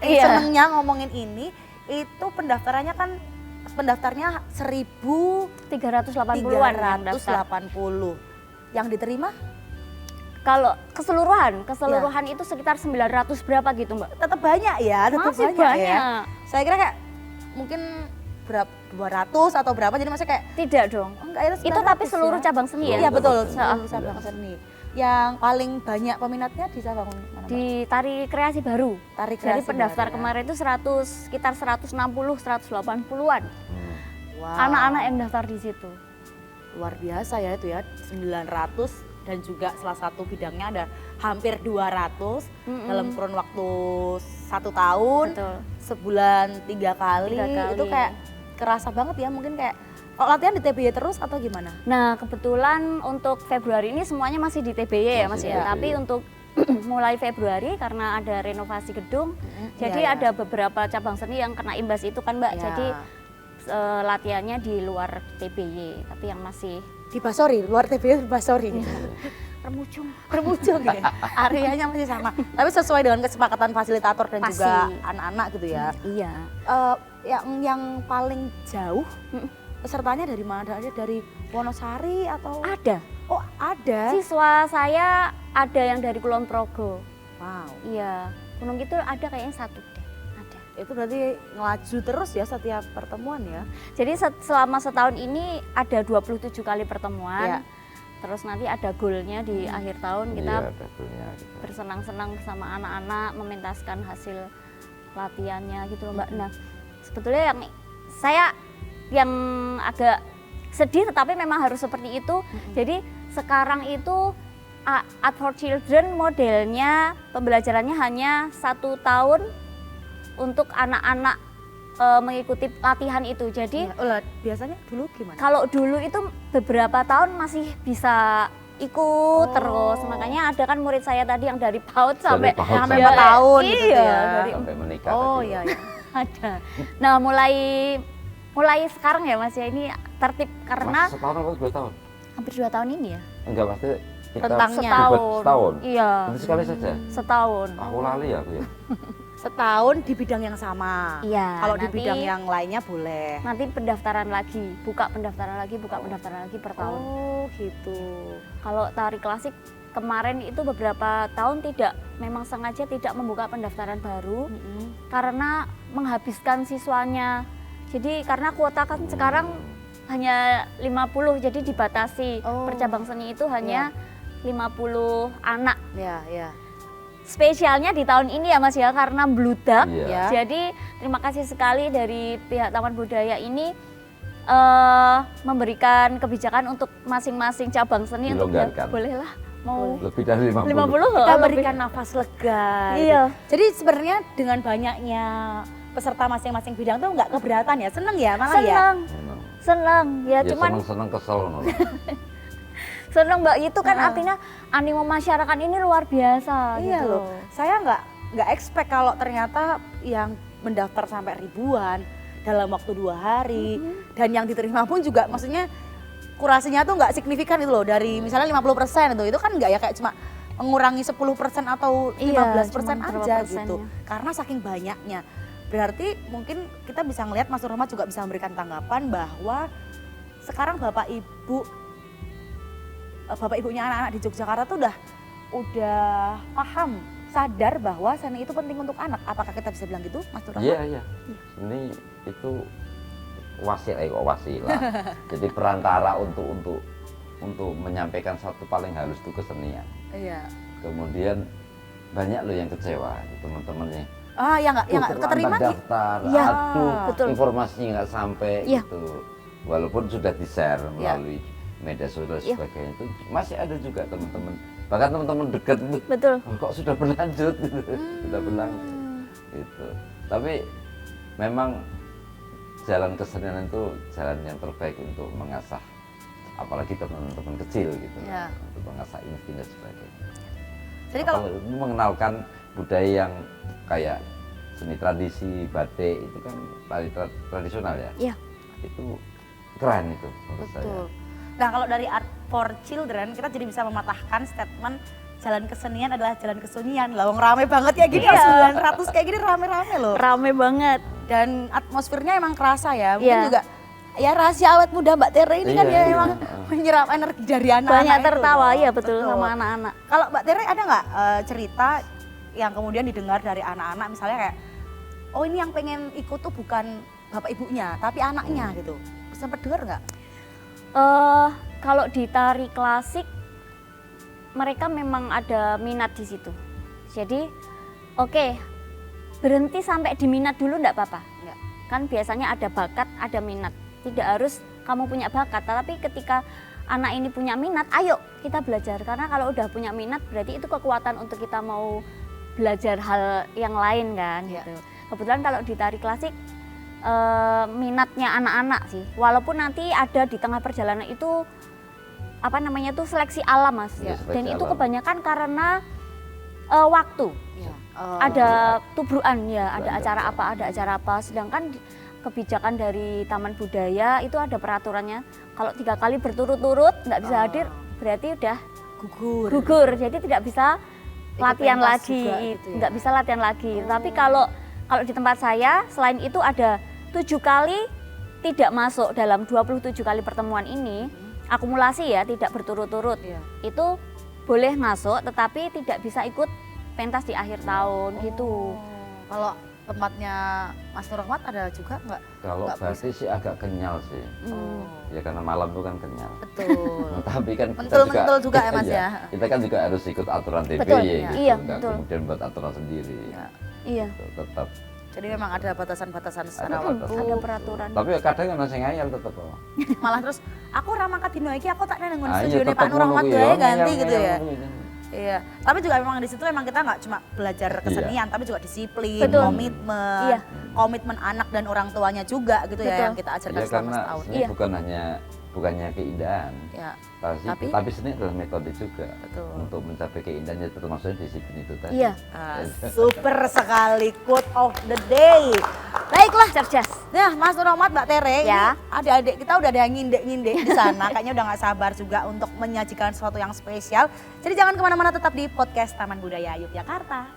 B: Iya.
C: senengnya ngomongin ini, itu pendaftarnya
B: 380-an yang daftar.
C: 1.380 yang diterima
B: Kalau keseluruhan itu sekitar 900 berapa gitu Mbak.
C: tetap banyak ya, tetap
B: Masih
C: banyak, ya.
B: banyak.
C: Saya kira kayak mungkin berapa 200 atau berapa, jadi maksudnya kayak
B: Tidak dong.
C: oh, enggak, itu
B: Itu tapi
C: 900
B: seluruh
C: ya.
B: cabang seni ya?
C: Iya betul,
A: Cabang
C: seluruh
A: seni.
C: cabang seni. Yang paling banyak peminatnya di cabang mana Mbak?
B: Di tari kreasi baru.
C: Tari
B: Jadi
C: kreasi
B: pendaftar
C: baru ya.
B: kemarin itu sekitar 160-180-an
C: Wow.
B: anak-anak yang daftar di situ.
C: Luar biasa ya itu ya, 900 dan juga salah satu bidangnya ada hampir 200 dalam kurun waktu 1 tahun,
B: Betul.
C: sebulan 3 kali.
B: 3 kali.
C: Itu kayak kerasa banget ya, mungkin kayak kalau latihan di TBY terus atau gimana?
B: Nah kebetulan untuk Februari ini semuanya masih di TBY ya Mas
A: Masih
B: ya.
A: di
B: Tapi
A: TBY.
B: untuk mulai Februari karena ada renovasi gedung, jadi
C: iya, iya.
B: ada beberapa cabang seni yang kena imbas itu kan Mbak.
C: Iya.
B: Jadi latihannya di luar TBY, tapi yang masih
C: Di Basori, luar TBY di Basori.
B: remujung.
C: Remujung ya, areanya masih sama. Tapi sesuai dengan kesepakatan fasilitator dan
B: Pasti.
C: juga anak-anak gitu ya.
B: Iya.
C: Yang paling jauh pesertanya dari mana? Dari Wonosari atau?
B: Ada.
C: Oh ada.
B: Siswa saya ada yang dari Kulon Progo.
C: Wow.
B: Iya. Gunung Kidul ada kayaknya satu deh. Ada.
C: Itu berarti ngelaju terus ya setiap pertemuan ya?
B: Jadi selama setahun ini ada 27 kali pertemuan.
C: Iya.
B: Terus nanti ada goalnya di akhir tahun kita
A: Iya, ada goalnya gitu.
B: bersenang-senang bersama anak-anak, mementaskan hasil latihannya gitu loh Mbak. Nah, sebetulnya yang agak sedih tetapi memang harus seperti itu. Jadi sekarang itu Art for Children modelnya pembelajarannya hanya 1 tahun untuk anak-anak mengikuti latihan itu. Jadi
C: biasanya dulu gimana?
B: kalau dulu itu beberapa tahun masih bisa ikut terus. Makanya ada kan murid saya tadi yang dari PAUD sampai
A: PAUD sampai
C: 4 tahun gitu
B: iya,
C: ya.
B: dari
A: Sampai menikah.
C: Oh
A: tadi.
C: iya, iya.
B: ada. Nah, mulai sekarang ya Mas ya ini tertib karena
A: Mas, setahun atau 2 tahun?
B: hampir 2 tahun ini ya.
A: Enggak, pasti kita
C: Rentangnya.
A: debat setahun.
B: Iya,
A: Nanti sekali saja.
B: setahun.
A: Aku lali aku ya.
C: Setahun di bidang yang sama.
B: Iya,
C: Kalau di
B: nanti-
C: bidang yang lainnya boleh.
B: Nanti pendaftaran lagi, buka pendaftaran lagi per tahun.
C: Oh gitu.
B: Kalau tari klasik kemarin itu beberapa tahun memang sengaja tidak membuka pendaftaran baru karena menghabiskan siswanya. Jadi karena kuota kan sekarang hanya 50, jadi dibatasi.
C: Oh.
B: Per cabang seni itu hanya 50 anak.
C: Ya, ya.
B: Spesialnya di tahun ini ya Mas ya, karena bludak.
A: Iya.
C: Ya.
B: Jadi terima kasih sekali dari pihak Taman Budaya ini memberikan kebijakan untuk masing-masing cabang seni untuk
A: Dilonggarkan.
B: bolehlah mau
A: Lebih dari 50.
B: 50
C: Kita
B: lebih.
C: berikan nafas lega.
B: Iya.
C: gitu. Jadi sebenarnya dengan banyaknya peserta masing-masing bidang tuh nggak keberatan ya, seneng ya malah ya.
B: Senang ya,
A: Ya
B: cuman
A: seneng kesel.
B: senang Mbak, itu kan artinya animo masyarakat ini luar biasa
C: Iya
B: gitu
C: loh. Saya nggak expect kalau ternyata yang mendaftar sampai ribuan dalam waktu 2 hari dan yang diterima pun juga maksudnya kurasinya tuh nggak signifikan itu loh, dari misalnya 50% itu kan nggak ya, kayak cuma mengurangi 10% atau 15%
B: Iya,
C: aja
B: cuman
C: gitu. Karena saking banyaknya. Berarti mungkin kita bisa ngelihat Mas Nur Rahmat juga bisa memberikan tanggapan bahwa sekarang Bapak Ibunya anak-anak di Yogyakarta tuh udah paham, sadar bahwa seni itu penting untuk anak. Apakah kita bisa bilang gitu, Mas Nur Rahmat?
A: Iya, iya. Ini itu wasilah. Jadi perantara untuk menyampaikan satu paling halus itu kesenian.
C: Iya.
A: Kemudian banyak loh yang kecewa, teman-temannya.
C: Ah, yang nggak keterima gitu.
A: daftar,
B: Iya,
A: aduh,
B: betul.
A: informasinya nggak sampai
B: Iya.
A: gitu. Walaupun sudah di-share
C: Iya.
A: melalui media sosial
B: Iya.
A: sebagainya, itu masih ada juga teman-teman, bahkan teman-teman dekat itu,
B: betul.
A: "Oh, kok sudah berlanjut gitu, sudah berlanjut gitu. Tapi memang jalan kesenian itu jalan yang terbaik untuk mengasah, apalagi teman-teman kecil gitu,
C: Iya.
A: untuk mengasah insting dan sebagainya.
C: Jadi kalau
A: Apalagi mengenalkan budaya yang kayak seni tradisi batik itu kan tari tradisional ya.
B: Iya.
A: Itu keren itu menurut saya.
C: betul. Nah, kalau dari Art for Children kita jadi bisa mematahkan statement jalan kesenian adalah jalan kesunyian. Lawang rame banget ya gini,
B: Iya.
C: 900 kayak gini rame-rame loh.
B: Rame banget.
C: Dan atmosfernya emang kerasa ya. Mungkin
B: Iya.
C: juga ya rahasia awet muda Mbak Tere ini kan
A: Iya,
C: ya
A: iya.
C: emang menyerap energi dari anak-anak.
B: Banyak
C: itu
B: tertawa
C: loh.
B: ya betul sama anak-anak.
C: Kalau Mbak Tere ada nggak cerita yang kemudian didengar dari anak-anak misalnya kayak, oh ini yang pengen ikut tuh bukan bapak ibunya tapi anaknya gitu. Sempat dengar nggak?
B: Kalau di tari klasik mereka memang ada minat di situ. Jadi oke, berhenti sampai di minat dulu enggak apa-apa.
C: Enggak.
B: Kan biasanya ada bakat, ada minat. Tidak harus kamu punya bakat, tapi ketika anak ini punya minat, ayo kita belajar. Karena kalau udah punya minat berarti itu kekuatan untuk kita mau belajar hal yang lain kan
C: Iya.
B: gitu. Kebetulan kalau di tari klasik minatnya anak-anak sih. Walaupun nanti ada di tengah perjalanan itu apa namanya tuh seleksi alam Mas.
A: Iya, seleksi
B: Dan itu
A: alam.
B: kebanyakan karena waktu.
C: Iya.
B: Ada tubruan ya, ada
A: Ada.
B: acara apa, ada acara apa. Sedangkan kebijakan dari Taman Budaya itu ada peraturannya. Kalau 3 kali berturut-turut nggak bisa hadir, berarti udah
C: gugur.
B: gugur. Jadi tidak bisa
C: Ikut
B: latihan
C: pentas
B: lagi,
C: juga gitu ya?
B: nggak bisa latihan lagi. Tapi kalau di tempat saya, selain itu ada 7 kali tidak masuk dalam 27 kali pertemuan ini, akumulasi ya, tidak berturut-turut.
C: Iya.
B: Itu boleh masuk, tetapi tidak bisa ikut pentas di akhir tahun gitu.
C: Kalau tempatnya Mas Nur Rahmat ada juga nggak?
A: Kalau
C: Nggak
A: batik sih agak kenyal sih.
C: Oh,
A: Ya karena malam itu kan kenyal.
C: betul.
A: Tapi kan kita
C: Mentul-mentul juga ya, Mas,
A: iya,
C: ya?
A: Kita kan juga harus ikut aturan TBY
B: Betul,
A: gitu.
B: iya,
A: Nggak
B: betul.
A: kemudian buat aturan sendiri.
C: Ya.
B: Iya.
A: Gitu, tetap.
C: Jadi memang ada batasan-batasan secara
A: Ada
C: waktu.
A: batasan.
B: Ada peraturan.
A: Tapi ya kadang kan masih ngayal tetap kok.
C: Malah terus aku ramangkat dino iki aku tak nang
A: Ah, iya,
C: studio
A: tetap
C: Pak Nur Rahmat
A: ngono kuwi,
C: wae
A: ya,
C: ganti
A: ngayal,
C: gitu ya.
A: ngayal ngono kuwi.
C: Iya, tapi juga memang di situ memang kita nggak cuma belajar kesenian, tapi juga disiplin,
B: Betul.
C: komitmen,
B: Iya.
C: komitmen anak dan orang tuanya juga gitu ya
B: Betul.
C: yang kita ajarkan
A: Ya
C: selama
A: karena
C: setahun.
A: seni
B: Iya.
A: bukannya keindahan.
C: Ya,
A: Tapi seni adalah metode juga.
C: Betul.
A: Untuk mencapai keindahan itu maksudnya disiplin itu tadi.
B: Iya.
C: super sekali quote of the day. Baiklah,
B: Cerdas.
C: nah Mas Nur Rahmat, Mbak Tere,
B: Ya.
C: ini adik-adik kita udah ada yang ngindek-ngindek di sana, kayaknya udah nggak sabar juga untuk menyajikan sesuatu yang spesial. Jadi jangan kemana-mana, tetap di podcast Taman Budaya Yogyakarta.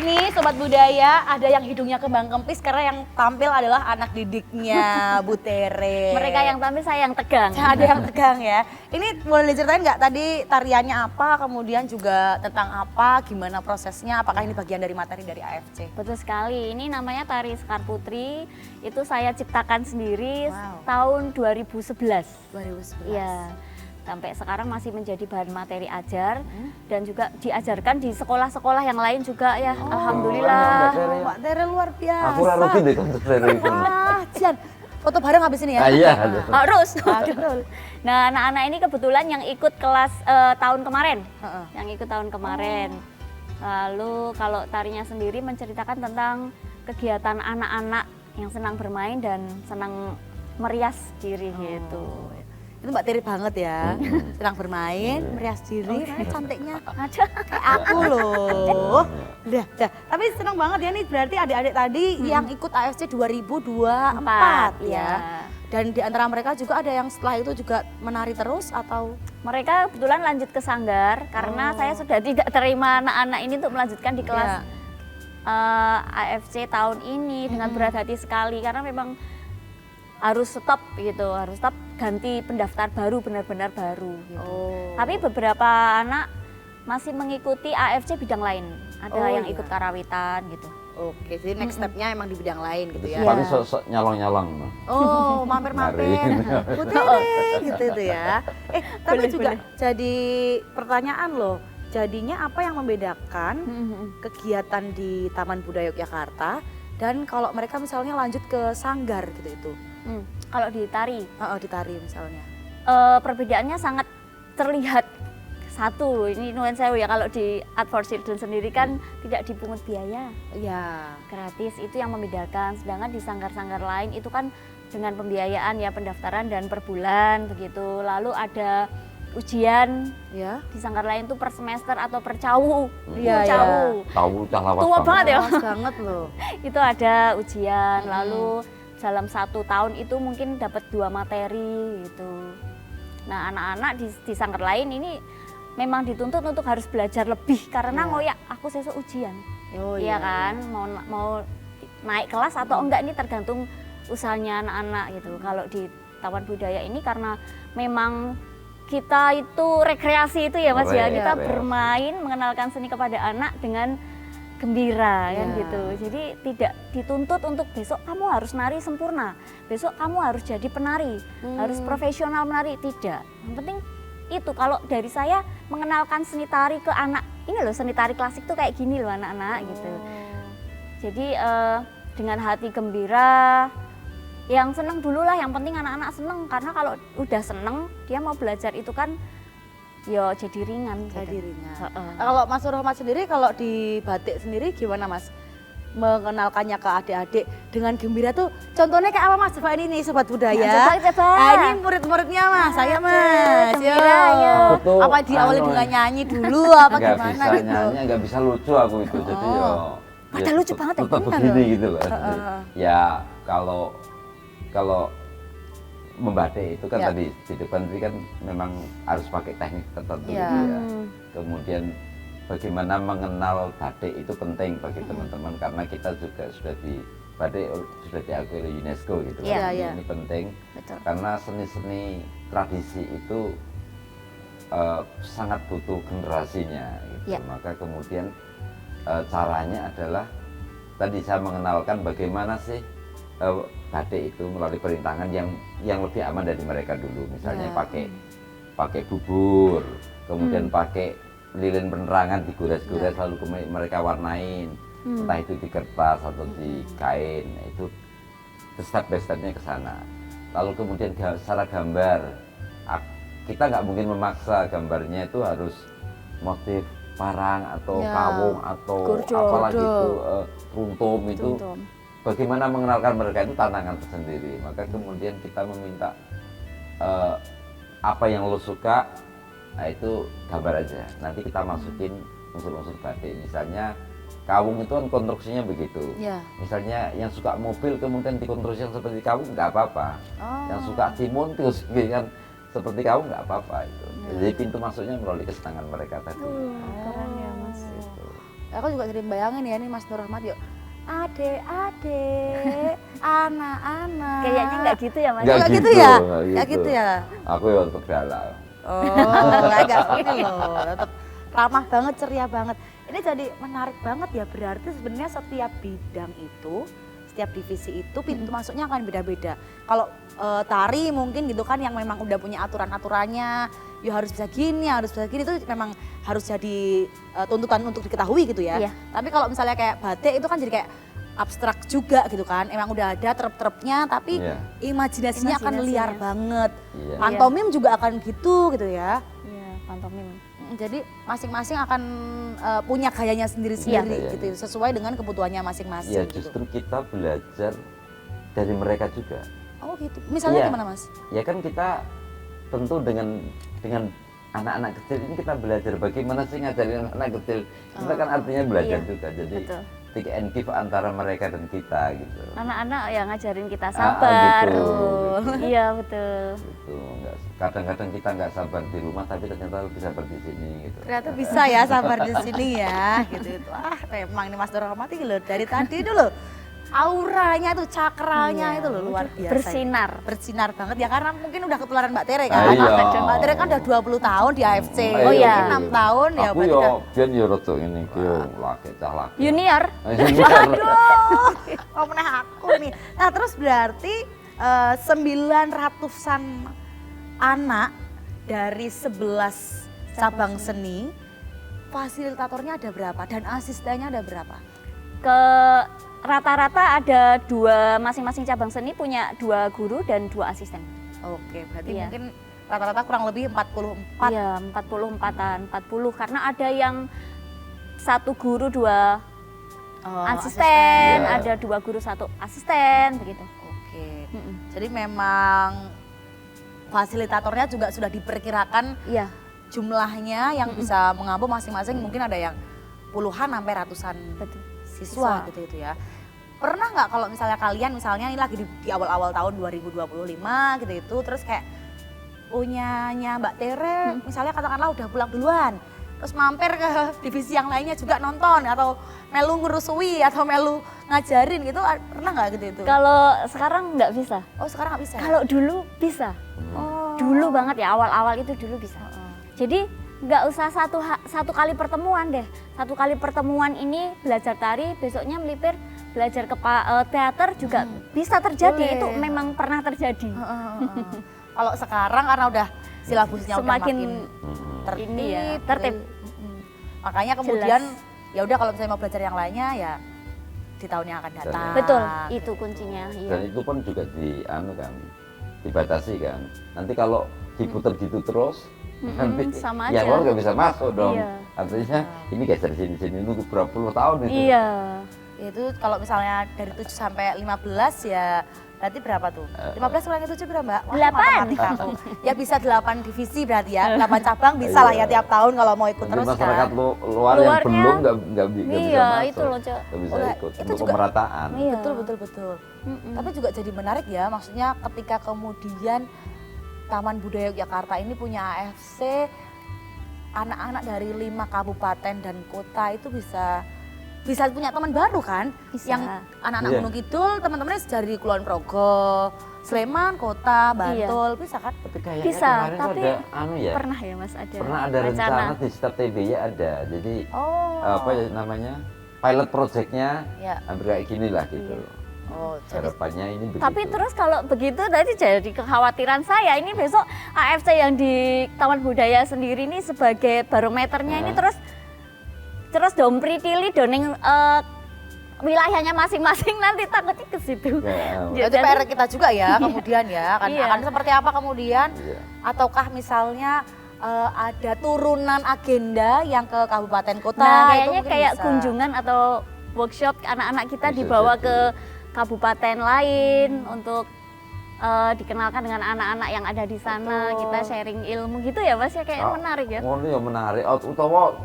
C: ini Sobat Budaya ada yang hidungnya kembang kempis karena yang tampil adalah anak didiknya Bu Tere.
B: Mereka yang tampil, saya yang tegang.
C: Ada yang tegang ya. Ini boleh diceritain nggak tadi tariannya apa, kemudian juga tentang apa, gimana prosesnya, apakah ini bagian dari materi dari AFC?
B: Betul sekali, ini namanya tari Sekar Putri, itu saya ciptakan sendiri
C: Wow.
B: tahun 2011.
C: 2011.
B: Iya, sampai sekarang masih menjadi bahan materi ajar dan juga diajarkan di sekolah-sekolah yang lain juga ya. Alhamdulillah.
C: Oh, Mbak Tere luar biasa.
A: Aku lah rugi deh konser Tere itu.
C: Wah, Jan, foto bareng habis ini ya?
A: Ah, iya.
B: Harus.
C: Betul.
B: Nah, anak-anak ini kebetulan yang ikut kelas tahun kemarin.
C: Heeh.
B: Yang ikut tahun kemarin. Lalu kalau tarinya sendiri menceritakan tentang kegiatan anak-anak yang senang bermain dan senang merias diri gitu.
C: Itu Mbak Tere banget ya, senang bermain, merias diri, cantiknya
B: Ada.
C: kayak aku loh. Udah. Tapi senang banget ya nih, berarti adik-adik tadi yang ikut AFC 2024 ya. Dan di antara mereka juga ada yang setelah itu juga menari terus atau?
B: Mereka kebetulan lanjut ke Sanggar karena saya sudah tidak terima anak-anak ini untuk melanjutkan di kelas AFC tahun ini dengan berat hati sekali karena memang harus stop gitu, harus stop ganti pendaftar baru, benar-benar baru gitu.
C: Oh.
B: Tapi beberapa anak masih mengikuti AFC bidang lain, ada
C: Oh,
B: yang
C: iya.
B: ikut karawitan gitu.
C: Oke, jadi next step-nya emang di bidang lain gitu ya.
A: Paling sok-sok nyalong-nyalong.
C: Oh, mampir-mampir.
A: Nari.
C: Putih gitu itu ya. Tapi
B: Boleh,
C: juga
B: boleh.
C: jadi pertanyaan loh. Jadinya apa yang membedakan kegiatan di Taman Budaya Yogyakarta dan kalau mereka misalnya lanjut ke Sanggar gitu itu?
B: Kalau di tari,
C: Di tari misalnya.
B: perbedaannya sangat terlihat. Satu, ini nuwun sewu ya, kalau di Art for Children sendiri kan tidak dipungut biaya,
C: Iya.
B: gratis, itu yang membedakan. Sedangkan di sanggar-sanggar lain itu kan dengan pembiayaan ya, pendaftaran dan per bulan begitu. Lalu ada ujian
C: Ya.
B: di sanggar lain tuh per semester atau per cawu.
C: Iya, iya.
B: Cawu.
A: Tahu udah lawas
B: Tua banget ya.
C: Luas banget loh.
B: Itu ada ujian, lalu dalam 1 tahun itu mungkin dapat 2 materi gitu. Nah, anak-anak di sanggar lain ini memang dituntut untuk harus belajar lebih karena ngoyak aku sesuk ujian.
C: Oh
B: Iya kan, mau naik kelas atau enggak ini tergantung usahanya anak-anak gitu. Kalau di Taman Budaya ini karena memang kita itu rekreasi itu ya Mas ya, kita
A: Rekreasi.
B: bermain mengenalkan seni kepada anak dengan gembira kan
C: Ya.
B: gitu. Jadi tidak dituntut untuk besok kamu harus nari sempurna, besok kamu harus jadi penari, harus profesional menari, tidak. Yang penting itu kalau dari saya mengenalkan seni tari ke anak, ini loh seni tari klasik tuh kayak gini loh anak-anak gitu. Jadi dengan hati gembira, yang seneng dulu lah, yang penting anak-anak seneng karena kalau udah seneng dia mau belajar itu kan ya jadi ringan.
C: Jadi
B: gitu.
C: ringan.
B: Heeh.
C: Kalau Mas Rohmat sendiri, kalau di batik sendiri gimana Mas? Mengenalkannya ke adik-adik dengan gembira tuh contohnya kayak apa Mas? Coba ini nih Sobat Budaya.
B: Coba.
C: Nah, ini murid-muridnya Mas, saya Mas. Yo.
B: gembira, ya.
A: Aku tuh,
C: Apa diawali
A: anu,
C: dengan nyanyi dulu apa
A: nggak
C: gimana
A: bisa
C: gitu?
A: nyanyi, nggak bisa lucu aku itu. Jadi ya,
B: Padahal lucu banget ya,
A: tetap
C: bener
A: begini
C: loh.
A: gitu loh. Ya kalau membatik itu kan
C: Ya.
A: tadi di depan tadi kan memang harus pakai teknik tertentu
C: Ya.
A: gitu ya. Kemudian bagaimana mengenal batik itu penting bagi teman-teman karena kita juga sudah di batik sudah diakui oleh UNESCO gitu.
B: Iya,
A: kan.
C: iya.
A: Ini penting
B: Betul.
A: karena seni-seni tradisi itu sangat butuh generasinya gitu.
B: Ya.
A: Maka kemudian caranya adalah tadi saya mengenalkan bagaimana sih batik itu melalui perintangan yang lebih aman dari mereka dulu. Misalnya
C: Ya.
A: pakai bubur, kemudian pakai lilin penerangan digores-gores lalu kemudian mereka warnain, entah itu di kertas atau di kain. Nah, itu step by stepnya ke sana. Lalu kemudian secara gambar, kita nggak mungkin memaksa gambarnya itu harus motif parang atau
C: Ya.
A: kawung atau
B: Gurjo.
A: apalagi
C: Gurjo.
A: itu runtum itu.
B: Tuntum.
A: Bagaimana mengenalkan mereka itu tantangan tersendiri. Maka kemudian kita meminta apa yang lo suka, nah itu gambar aja. Nanti kita masukin unsur-unsur batik. Misalnya kawung itu kan konstruksinya begitu.
C: Ya.
A: Misalnya yang suka mobil kemudian dikonstruksi seperti kawung nggak apa-apa.
C: Oh.
A: Yang suka timun terus kan seperti kawung nggak apa-apa itu. Jadi pintu masuknya melalui kesenangan mereka tadi.
B: Keren ya Mas.
A: Gitu.
C: Aku juga jadi bayangin ya, ini Mas Nur Rahmat yuk. Adik-adik, anak-anak.
B: Kayaknya nggak gitu ya Mas?
C: Nggak gitu ya?
A: nggak
C: Nggak gitu ya?
A: Aku ya untuk galau.
C: Oh, agak ini loh, tetap ramah banget, ceria banget. Ini jadi menarik banget ya, berarti sebenarnya setiap bidang itu, setiap divisi itu pintu masuknya akan beda-beda. Kalau tari mungkin gitu kan yang memang udah punya aturan-aturannya, ya harus bisa gini, harus bisa gini, itu memang harus jadi tuntutan untuk diketahui gitu ya.
B: Iya.
C: Tapi kalau misalnya kayak batik itu kan jadi kayak abstrak juga gitu kan, emang udah ada terp-terpnya tapi
A: Iya.
C: imajinasinya akan liar
B: Imajinasinya.
C: banget.
A: Iya.
C: Pantomim juga akan gitu ya.
B: Iya, pantomim.
C: Jadi masing-masing akan punya gayanya sendiri-sendiri
A: Iya.
C: gitu, sesuai dengan kebutuhannya masing-masing.
A: Ya
C: gitu.
A: justru kita belajar dari mereka juga.
C: Oh gitu. Misalnya
A: Iya.
C: gimana Mas?
A: Ya kan kita tentu dengan anak-anak kecil ini kita belajar bagaimana sih ngajarin anak kecil. Kita kan artinya belajar
B: Iya,
A: juga. Jadi
B: betul.
A: take and give antara mereka dan kita gitu.
B: Anak-anak yang ngajarin kita
A: Ah,
B: sabar.
A: gitu,
B: Oh,
A: gitu.
B: iya betul.
A: Gitu. Kadang-kadang kita nggak sabar di rumah tapi ternyata lebih sabar di sini gitu.
C: Ternyata bisa ya sabar di sini ya gitu. Wah, memang ini Mas Nur Rahmat ini loh dari tadi itu loh. Auranya tuh, cakranya itu loh luar biasa.
B: Bersinar.
C: Bersinar banget ya karena mungkin udah ketularan Mbak Tere kan.
A: Ah, iya.
C: Mbak Tere kan udah 20 tahun di AFC.
B: Oh, iya.
C: Ini 6 tahun ya
A: Aku
C: berarti
A: yo
C: udah.
A: biyen yo rada ini ki yo laki cah laki.
B: Junior.
C: Aduh, mau meneh aku nih. Nah terus berarti 900-an anak dari 11 cabang seni, fasilitatornya ada berapa dan asistennya ada berapa?
B: Ke rata-rata ada masing-masing cabang seni punya 2 guru dan 2 asisten.
C: Oke, berarti
B: Iya.
C: mungkin rata-rata kurang lebih 44.
B: Iya, 44-an, 40 karena ada yang 1 guru 2 asisten,
A: Iya.
B: ada 2 guru 1 asisten begitu.
C: Oke,
B: Mm-mm.
C: jadi memang fasilitatornya juga sudah diperkirakan
B: Iya,
C: jumlahnya yang bisa mengampu masing-masing, mungkin ada yang puluhan sampai ratusan
B: betul.
C: siswa
B: Siswa.
C: gitu ya. Pernah nggak kalau misalnya kalian misalnya ini lagi di awal-awal tahun 2025 gitu itu terus kayak punyanya Mbak Tere misalnya katakanlah udah pulang duluan terus mampir ke divisi yang lainnya juga nonton atau melu ngurusui atau melu ngajarin gitu, pernah nggak gitu itu?
B: Kalau sekarang nggak bisa.
C: Oh sekarang nggak bisa?
B: Kalau dulu bisa.
C: Oh.
B: Dulu banget ya, awal-awal itu dulu bisa. Jadi nggak usah satu kali pertemuan deh. Satu kali pertemuan ini belajar tari, besoknya melipir belajar ke teater juga bisa terjadi.
C: Boleh.
B: Itu memang pernah terjadi.
C: Kalau sekarang karena udah silabusnya
B: Semakin
C: udah makin tertib,
B: ini ya, tertib.
C: Makanya kemudian ya udah kalau misalnya mau belajar yang lainnya ya di tahun yang akan datang.
B: Betul, itu kuncinya.
A: Dan
B: Iya.
A: itu pun juga dibatasi kan. Nanti kalau diputar gitu terus nanti
B: sama
A: yang
B: aja.
A: luar nggak bisa masuk dong.
B: Iya.
A: Artinya ini geser sini nunggu berapa puluh tahun itu.
B: Iya.
C: Itu kalau misalnya dari 7 sampai 15 ya berarti berapa tuh? 15 kurangi 7 berapa Mbak? Wah,
B: 8.
C: matematika aku. Ya bisa 8 divisi berarti ya, 8 cabang bisa lah ya tiap tahun kalau mau ikut
A: Nanti
C: terus
A: masyarakat
C: kan.
A: luar yang
B: Luarnya,
A: belum nggak bisa
B: iya,
A: masuk.
B: itu loh, Cok.
A: Nggak bisa
C: Oh,
A: ikut
C: itu
A: untuk
C: juga-
A: pemerataan.
B: Iya.
C: Betul. Tapi juga jadi menarik ya, maksudnya ketika kemudian Taman Budaya Yogyakarta ini punya AFC, anak-anak dari 5 kabupaten dan kota itu bisa punya teman baru kan?
B: Bisa.
C: Yang anak-anak
A: Iya.
C: Gunung Kidul, teman-temannya dari Kulon Progo, Sleman, Kota, Bantul, bisa kan?
A: Tapi kayaknya
B: Bisa,
A: kemarin tuh
B: tapi
A: ada ya.
B: Pernah ya Mas ada
A: Pernah ada rencana di Start TBY ada. Jadi
C: Oh.
A: apa ya namanya? Pilot projectnya
C: Ya.
A: hampir kayak gini lah gitu.
C: Oh, jadi
A: Harapannya ini begitu.
B: Tapi terus kalau begitu tadi jadi kekhawatiran saya ini besok AFC yang di Taman Budaya sendiri ini sebagai barometernya ini terus dompritili doning wilayahnya masing-masing nanti takutnya ke situ.
A: Ya,
B: Ya,
C: Berarti
B: jadi-
C: PR kita juga ya kemudian ya,
B: Iya.
C: akan seperti apa kemudian?
A: Iya.
C: Ataukah misalnya ada turunan agenda yang ke kabupaten kota?
B: Nah,
C: itu
B: kayaknya
C: mungkin
B: kayak
C: bisa.
B: kunjungan atau workshop anak-anak kita
A: Bisa
B: dibawa
A: jadi.
B: ke kabupaten lain untuk dikenalkan dengan anak-anak yang ada di sana,
C: Betul.
B: kita sharing ilmu gitu ya Mas ya, kayak menarik ya.
A: Ngono ya menarik. Utawa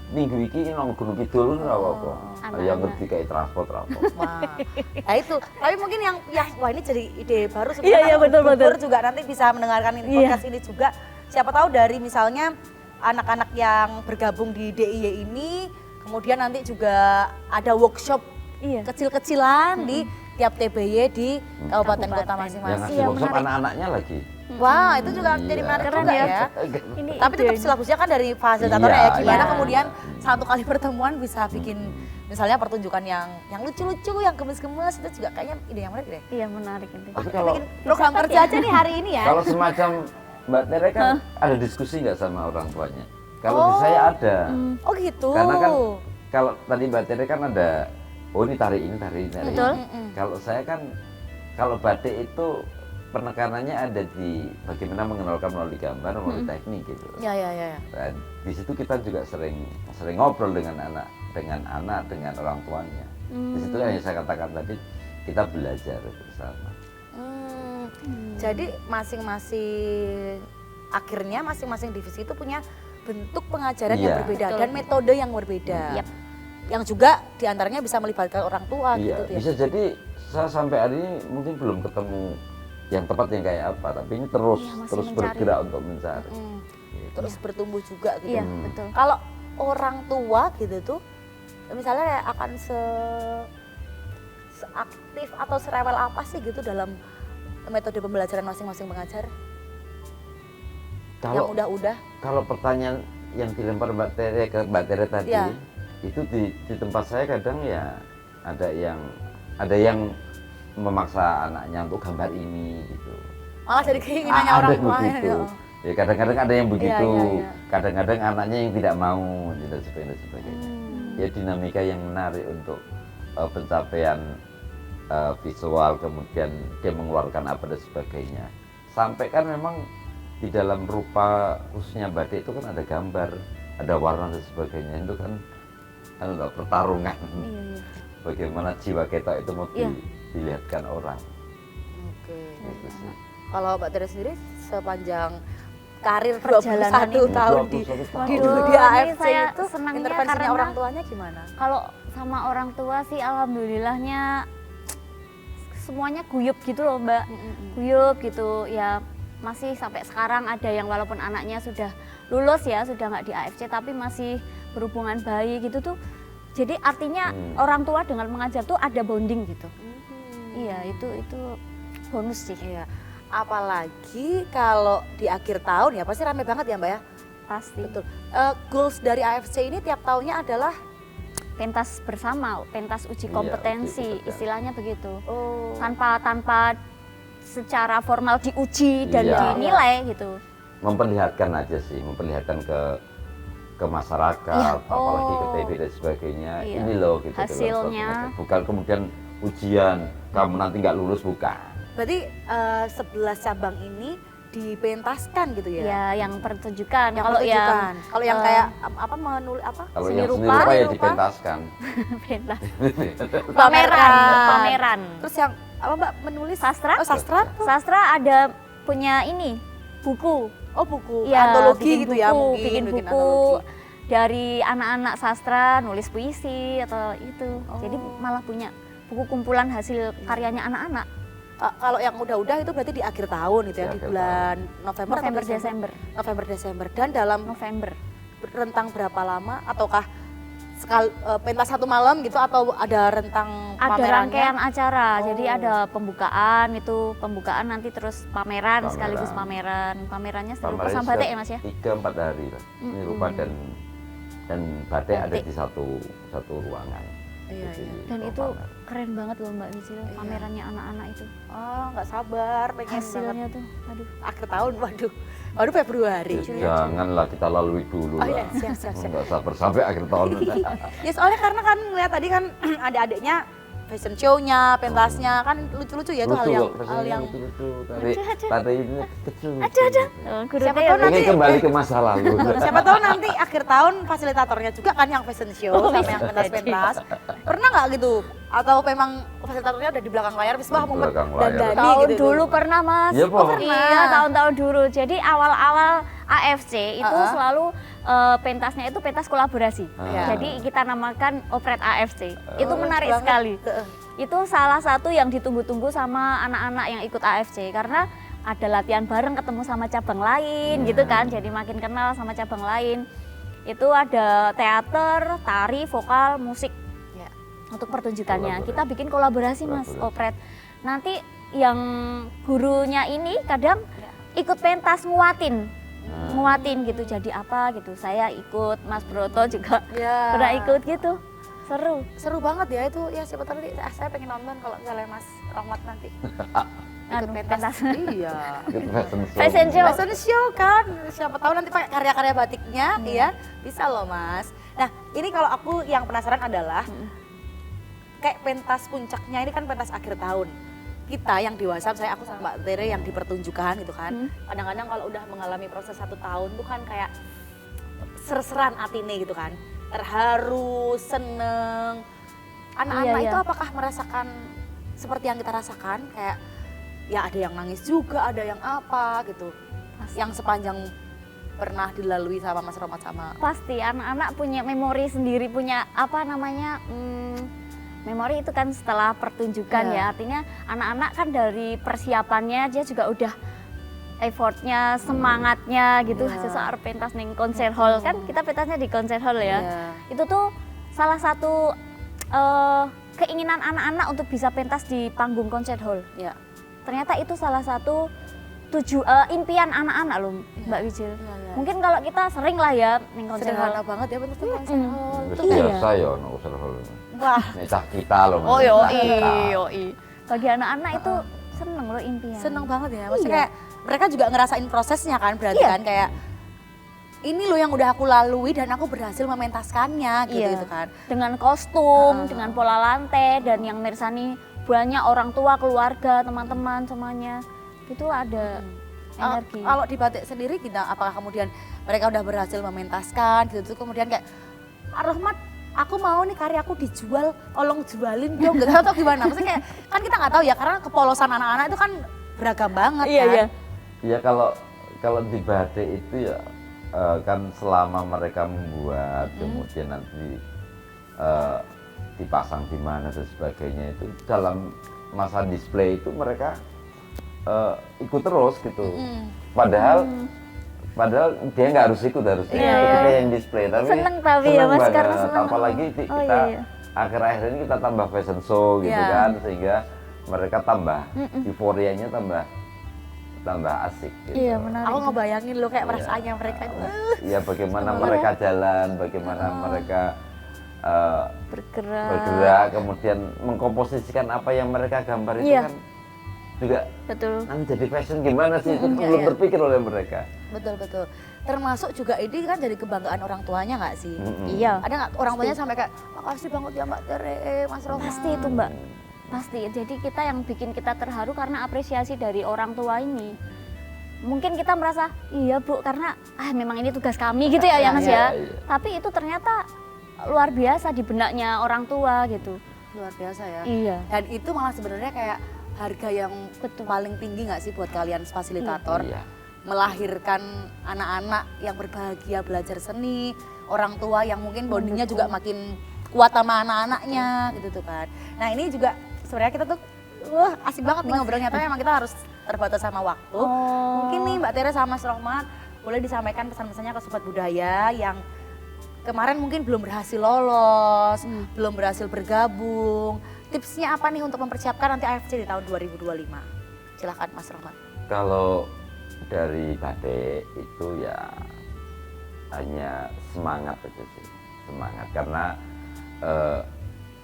A: minggu iki nang Gunung Kidul ora apa-apa.
B: Anak-anak.
A: Yang ngerti kayak transport ora apa.
C: Wah. Nah itu, tapi mungkin yang wah ini jadi ide baru
B: Iya, iya,
C: sebenarnya
B: betul,
C: Gubernur
B: betul.
C: juga nanti bisa mendengarkan
B: Iya.
C: podcast ini juga. Siapa tahu dari misalnya anak-anak yang bergabung di DIY ini Kemudian nanti juga ada workshop
B: Iya.
C: kecil-kecilan di tiap TBY di kabupaten kota
A: Yang
C: masing-masing.
A: ngasih
B: Iya,
A: workshop
B: menarik.
A: anak-anaknya lagi.
C: Wah, itu juga jadi
A: Iya.
C: menarik
B: Keren
C: juga
B: ya.
C: ya.
B: Ini
C: Tapi tetap
B: ide.
C: silabusnya kan dari fasilitatornya
A: Iya,
C: ya, gimana
B: iya.
C: kemudian satu kali pertemuan bisa bikin misalnya pertunjukan yang lucu-lucu, yang gemes-gemes, itu juga kayaknya ide yang menarik deh.
B: Iya menarik itu.
A: Tapi kalau
C: Bikin program kerja aja nih hari ini ya.
A: kalau semacam Mbak Tere kan ada diskusi nggak sama orang tuanya? Kalau di saya ada.
C: Oh gitu.
A: Karena kan kalau tadi Mbak Tere kan ada, oh ini tari ini.
B: Betul.
A: Kalau saya kan, kalau batik itu penekanannya ada di bagaimana mengenalkan melalui gambar, melalui teknik gitu.
C: Ya.
A: Dan di situ kita juga sering ngobrol dengan anak, dengan orang tuanya. Di situ kan yang saya katakan tadi, kita belajar bersama.
C: Jadi akhirnya masing-masing divisi itu punya bentuk pengajaran yang
A: Iya.
C: berbeda
B: Betul.
C: dan metode yang berbeda.
B: Yap.
C: Yang juga diantaranya bisa melibatkan orang tua
A: Iya,
C: gitu ya.
A: bisa jadi saya sampai hari ini mungkin belum ketemu yang tepat yang kayak apa, tapi ini terus
B: Iya, masih
A: terus
B: mencari.
A: bergerak untuk mencari. Gitu.
C: Terus bertumbuh juga gitu.
B: Iya betul.
C: Kalau orang tua gitu tuh misalnya akan seaktif atau serewel apa sih gitu dalam metode pembelajaran masing-masing pengajar? Yang
A: Kalau
C: udah-udah.
A: kalau pertanyaan yang dilempar Mbak Tere ke Mbak Tere tadi,
C: Iya.
A: itu di tempat saya kadang ya ada yang memaksa anaknya untuk gambar ini gitu.
C: Malah jadi keinginannya
A: Ada
C: orang
A: yang
C: tua.
A: begitu. Ya kadang-kadang ada yang begitu.
C: iya.
A: Kadang-kadang anaknya yang tidak mau dan sebagainya. Ya dinamika yang menarik untuk pencapaian visual, kemudian dia mengeluarkan apa dan sebagainya. Sampai kan memang di dalam rupa khususnya batik itu kan ada gambar, ada warna dan sebagainya. Itu kan pertarungan.
B: Iya.
A: Bagaimana jiwa kita itu mau
B: Iya.
A: dilihatkan orang.
C: Oke.
A: Gitu sih.
C: Kalau Mbak Tere sendiri sepanjang karir
B: Perjalanan
C: 21 tahun
A: 21 tahun.
C: di
B: Waduh,
C: dunia
B: ini
C: AFC
B: saya
C: itu
B: senangnya
C: intervensinya
B: karena-
C: orang tuanya gimana?
B: Kalau sama orang tua sih alhamdulillahnya semuanya guyup gitu loh Mbak. Guyup gitu ya, masih sampai sekarang ada yang walaupun anaknya sudah lulus ya, sudah nggak di AFC tapi masih berhubungan baik gitu tuh. Jadi artinya orang tua dengan mengajar tuh ada bonding gitu. Iya, itu bonus sih.
C: Iya. Apalagi kalau di akhir tahun ya pasti rame banget ya Mbak ya.
B: Pasti.
C: Betul. Goals dari AFC ini tiap tahunnya adalah
B: Pentas bersama, pentas uji
A: Iya,
B: kompetensi,
A: uji kompetensi.
B: istilahnya begitu. Tanpa secara formal diuji dan
A: Iya.
B: dinilai gitu.
A: Memperlihatkan aja sih, memperlihatkan ke masyarakat,
B: Iya.
A: apalagi ke
C: Oh.
A: TV dan sebagainya.
B: Iya.
A: Ini loh gitu.
B: Hasilnya.
A: Bukan kemudian ujian, kamu nanti nggak lulus, bukan.
C: berarti 11 cabang ini dipentaskan gitu ya.
B: Ya, yang pertunjukan.
C: Yang
B: Kalau yang
C: pertunjukan. Kalau yang kayak apa menulis apa?
A: Kalau
B: Seni
A: yang
B: rupa,
A: seni rupa ya
C: seni rupa.
A: dipentaskan.
B: pentas,
C: Pameran.
B: pameran.
C: Terus yang apa Mbak menulis?
B: Sastra?
C: Oh, sastra tuh.
B: Sastra ada punya ini buku.
C: Oh, buku
B: Ya,
C: antologi
B: bikin
C: gitu
B: buku,
C: ya mungkin
B: bikin buku
C: antologi.
B: dari anak-anak sastra nulis puisi atau itu. Jadi malah punya buku kumpulan hasil karyanya anak-anak.
C: Kalau yang udah-udah itu berarti di akhir tahun gitu ya,
A: Di
C: di
A: akhir
C: bulan November atau
B: Desember.
C: November Dan dalam
B: November.
C: rentang berapa lama ataukah pentas satu malam gitu atau ada rentang
B: Ada
C: pamerannya?
B: rangkaian acara,
C: Oh.
B: jadi ada pembukaan nanti terus pameran. Sekaligus pameran. Pamerannya seni rupa sama batik ya Mas ya?
A: 3-4 hari lah. Seni rupa dan batik ada di satu ruangan.
C: Iya,
A: Jadi,
C: iya.
B: Dan
A: kalau
B: itu
A: pamer.
B: keren banget loh Mbak Wicil, pamerannya anak-anak itu.
C: Oh, nggak sabar pengen banget.
B: Hasilnya tuh, aduh.
C: Akhir tahun, waduh. Baru Februari.
A: Janganlah kita lalui dulu
C: Oh
A: lah.
C: iya, siap.
A: Nggak sabar sampai akhir tahun.
C: Ya soalnya karena kan ngeliat tadi kan adik-adiknya fashion show-nya, pentasnya kan lucu-lucu ya itu hal
A: Lucu
C: yang
A: kok,
C: hal yang
A: lucu. Tadi ini kecil.
B: Oh,
C: Siapa
B: gurutnya
C: tahu
B: ya,
C: nanti-
A: Ingin kembali ke masa lalu.
C: siapa tahu nanti akhir tahun fasilitatornya juga kan yang fashion show sama yang pentas-pentas. Pernah nggak gitu? Atau memang fasilitatornya udah di belakang layar, bis wah mau
A: Belakang layar.
C: dandani
B: tahun
C: gitu.
B: dulu pernah Mas.
A: Iya, Po.
B: Iya, tahun-tahun dulu. Jadi awal-awal AFC itu selalu pentasnya itu pentas kolaborasi.
C: Iya.
B: Jadi kita namakan Opret AFC. Itu menarik
C: banget.
B: sekali. Itu salah satu yang ditunggu-tunggu sama anak-anak yang ikut AFC karena ada latihan bareng ketemu sama cabang lain gitu kan. Jadi makin kenal sama cabang lain. Itu ada teater, tari, vokal, musik.
C: Ya.
B: Untuk pertunjukannya
A: Kolaborasi.
B: kita bikin kolaborasi Mas,
A: Kolaborasi.
B: operet. Nanti yang gurunya ini kadang
C: Ya.
B: ikut pentas nguatin gitu, jadi apa gitu. Saya ikut, Mas Broto juga
C: Ya.
B: pernah ikut gitu. Seru.
C: Seru banget ya itu, ya siapa tahu nanti saya pengen nonton kalau misalnya Mas Rahmat nanti ikut pentas. Iya.
A: Ikut fashion show.
B: Fashion show.
C: Fashion show kan, siapa tahu nanti pakai karya-karya batiknya, ya bisa loh Mas. Nah ini kalau aku yang penasaran adalah kayak pentas puncaknya ini kan pentas akhir tahun. Kita yang dewasa, saya aku sama Mbak Tere yang dipertunjukkan gitu kan. Kadang-kadang kalau udah mengalami proses 1 tahun tuh kan kayak serseran atine gitu kan. Terharu, seneng. Anak-anak
B: Iya.
C: itu apakah merasakan seperti yang kita rasakan? Kayak ya ada yang nangis juga, ada yang apa gitu. Yang sepanjang pernah dilalui sama Mas Romat sama
B: Pasti anak-anak punya memori sendiri, punya apa namanya, memori itu kan setelah pertunjukan
C: Ya.
B: ya. Artinya anak-anak kan dari persiapannya dia juga udah effortnya, semangatnya gitu.
C: Ya.
B: Sesaat pentas ning konser hall kan, kita pentasnya di konser hall ya.
C: Ya.
B: Itu tuh salah satu keinginan anak-anak untuk bisa pentas di panggung konser hall.
C: Ya.
B: Ternyata itu salah satu impian anak-anak loh Mbak Wijil.
C: Ya.
B: Mungkin kalau kita sering lah ya ning konser
C: Sederhana
B: hall.
C: banget ya bentuk konser hall.
A: Wis
B: Iya.
A: biasa ya nek usul hall.
C: Wah,
A: Necah kita loh.
B: Oh
A: Mas.
B: yoi,
A: Necah kita.
B: yoi. Bagi anak-anak itu seneng loh impian.
C: seneng banget ya. Maksudnya
B: Iya.
C: kayak mereka juga ngerasain prosesnya kan berarti
B: Iya.
C: kan kayak ini loh yang udah aku lalui dan aku berhasil mementaskannya gitu,
B: Iya.
C: gitu kan.
B: Dengan kostum, dengan pola lantai, dan yang mirsani banyak orang tua, keluarga, teman-teman semuanya. Itu ada energi.
C: Kalau di batik sendiri kita apakah kemudian mereka udah berhasil mementaskan gitu tuh kemudian kayak Rohmat aku mau nih karyaku dijual, tolong jualin dong gitu atau gimana? Maksudnya kayak kan kita nggak tahu ya karena kepolosan anak-anak itu kan beragam banget
B: Iya,
C: kan.
B: iya.
A: Ya kalau di batik itu ya kan selama mereka membuat kemudian nanti dipasang di mana dan sebagainya itu dalam masa display itu mereka ikut terus gitu. Padahal dia nggak harus ikut
B: Iya,
A: kita
B: iya.
A: yang display tapi
B: Seneng ya Mas,
A: banget.
B: karena seneng.
A: Apalagi
B: Oh,
A: kita
B: iya.
A: akhir-akhir ini kita tambah fashion show gitu
C: Iya.
A: kan sehingga mereka tambah euforianya tambah asik gitu.
B: Iya, menarik.
C: Aku ngebayangin loh kayak
A: Iya.
C: perasaannya mereka itu.
A: Ya bagaimana mereka jalan, bagaimana mereka
B: Bergerak.
A: bergerak, kemudian mengkomposisikan apa yang mereka gambar itu
B: Iya.
A: kan juga
B: Betul.
A: nanti jadi fashion gimana sih itu
C: Iya,
A: belum
C: iya.
A: terpikir oleh mereka.
C: Betul. Termasuk juga ini kan jadi kebanggaan orang tuanya nggak sih?
B: Iya.
C: Ada nggak orang tuanya sampai kayak makasih banget ya Mbak Tere, Mas Rohmat.
B: Pasti itu Mbak. Pasti. Jadi kita yang bikin kita terharu karena apresiasi dari orang tua ini. Mungkin kita merasa iya Bu karena memang ini tugas kami gitu ya Mas ya.
A: Iya, iya.
B: Tapi itu ternyata luar biasa di benaknya orang tua gitu.
C: Luar biasa ya.
B: Iya.
C: Dan itu malah sebenarnya kayak harga yang
B: Betul.
C: paling tinggi nggak sih buat kalian fasilitator?
A: Iya.
C: Melahirkan anak-anak yang berbahagia belajar seni, orang tua yang mungkin bondingnya juga makin kuat sama anak-anaknya gitu tuh kan. Nah ini juga sebenarnya kita tuh asik banget nih ngobrolnya, tapi memang kita harus terbatas sama waktu.
B: Oh.
C: Mungkin nih Mbak Tere sama Mas Rohmat boleh disampaikan pesan-pesannya ke Sobat Budaya yang kemarin mungkin belum berhasil lolos, belum berhasil bergabung. Tipsnya apa nih untuk mempersiapkan nanti AFC di tahun 2025? Silahkan Mas Rohmat.
A: Kalau dari batik itu ya hanya semangat aja sih, semangat karena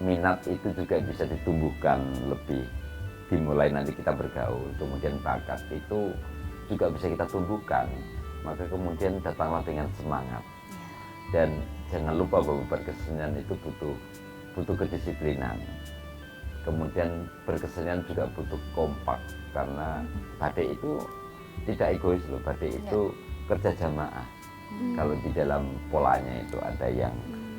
A: minat itu juga bisa ditumbuhkan lebih dimulai nanti kita bergaul, kemudian bakat itu juga bisa kita tumbuhkan, maka kemudian datanglah dengan semangat dan jangan lupa bahwa berkesenian itu butuh kedisiplinan. Kemudian berkesenian juga butuh kompak karena batik itu tidak egois loh, batik itu kerja jamaah. Kalau di dalam polanya itu ada yang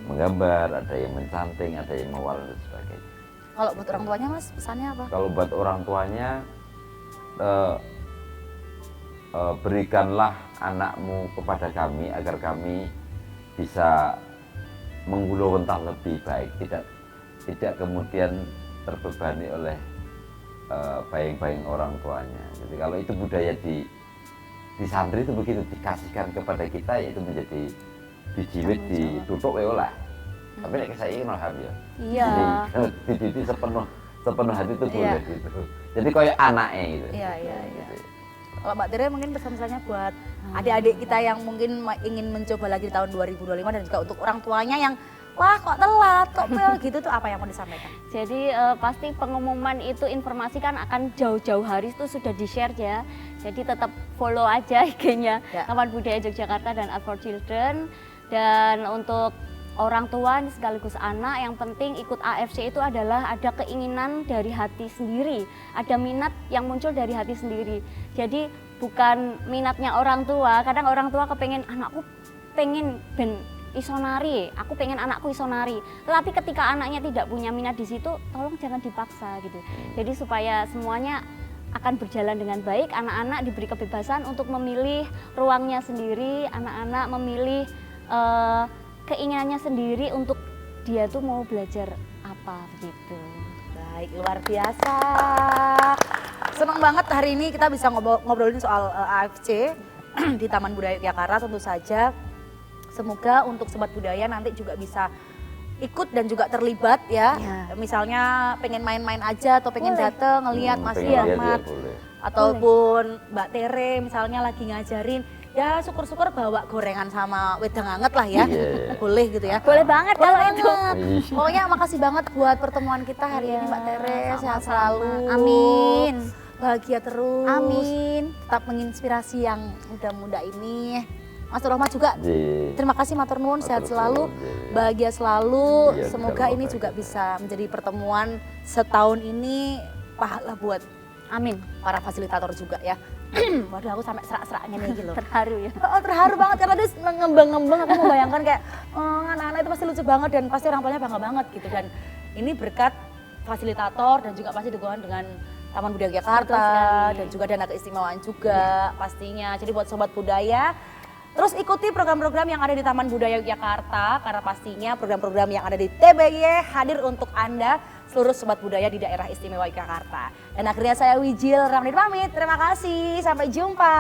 A: menggambar, ada yang mencanting, ada yang mewarna dan sebagainya.
C: Kalau buat orang tuanya Mas, pesannya apa?
A: Kalau buat orang tuanya berikanlah anakmu kepada kami agar kami bisa menggulung lebih baik, tidak kemudian terbebani oleh bayang-bayang orang tuanya. Jadi kalau itu budaya di santri itu begitu dikasihkan kepada kita, ya itu menjadi dijiwik ditutuk ya oleh. Tapi nek saiki ono ham ya.
B: Iya.
A: Jadi dididik sepenuh hati itu boleh gitu. Jadi kayak anaknya gitu.
C: Iya. Kalau Mbak Tere mungkin pesan-pesannya buat adik-adik kita yang mungkin ingin mencoba lagi di tahun 2025 dan juga untuk orang tuanya yang wah kok telat, kok fail gitu tuh apa yang mau disampaikan?
B: Jadi pasti pengumuman itu informasi kan akan jauh-jauh hari itu sudah di-share ya. Jadi tetap follow aja IG-nya
C: Ya.
B: Taman Budaya Yogyakarta dan Art for Children. Dan untuk orang tua sekaligus anak yang penting ikut AFC itu adalah ada keinginan dari hati sendiri, ada minat yang muncul dari hati sendiri. Jadi bukan minatnya orang tua, kadang orang tua kepengen anakku pengen ben iso nari, aku pengen anakku iso nari. Tetapi ketika anaknya tidak punya minat di situ, tolong jangan dipaksa gitu. Jadi supaya semuanya akan berjalan dengan baik, anak-anak diberi kebebasan untuk memilih ruangnya sendiri, anak-anak memilih keinginannya sendiri untuk dia tuh mau belajar apa gitu.
C: Baik, luar biasa. Senang banget hari ini kita bisa ngobrolin soal AFC di Taman Budaya Yogyakarta. Tentu saja semoga untuk Sobat Budaya nanti juga bisa ikut dan juga terlibat ya. Misalnya pengen main-main aja atau pengen dateng ngelihat Mas Rahmat ataupun Mbak Tere misalnya lagi ngajarin. Ya syukur-syukur bawa gorengan sama wedang anget lah ya. Boleh gitu ya.
B: Boleh banget kalau itu.
C: Pokoknya makasih banget buat pertemuan kita hari ini Mbak Tere. Sehat selalu.
B: Amin.
C: Bahagia terus.
B: Amin.
C: Tetap menginspirasi yang muda-muda ini. Mas Rahmat juga. Terima kasih matur nuwun, sehat selalu, bahagia selalu. Semoga ini juga bisa menjadi pertemuan setahun ini pahala buat
B: Amin.
C: para fasilitator juga ya. Waduh aku sampai serak-seraknya nih gitu.
B: Terharu ya.
C: Terharu banget karena dia ngembang-ngembang, aku membayangkan kayak anak-anak itu pasti lucu banget dan pasti orang tuanya bangga banget gitu. Dan ini berkat fasilitator dan juga pasti dukungan dengan Taman Budaya Yogyakarta dan juga dana keistimewaan juga pastinya. Jadi buat Sobat Budaya, terus ikuti program-program yang ada di Taman Budaya Yogyakarta karena pastinya program-program yang ada di TBY hadir untuk Anda seluruh Sobat Budaya di daerah istimewa Yogyakarta. Dan akhirnya saya Wijil Ramdin pamit, terima kasih, sampai jumpa.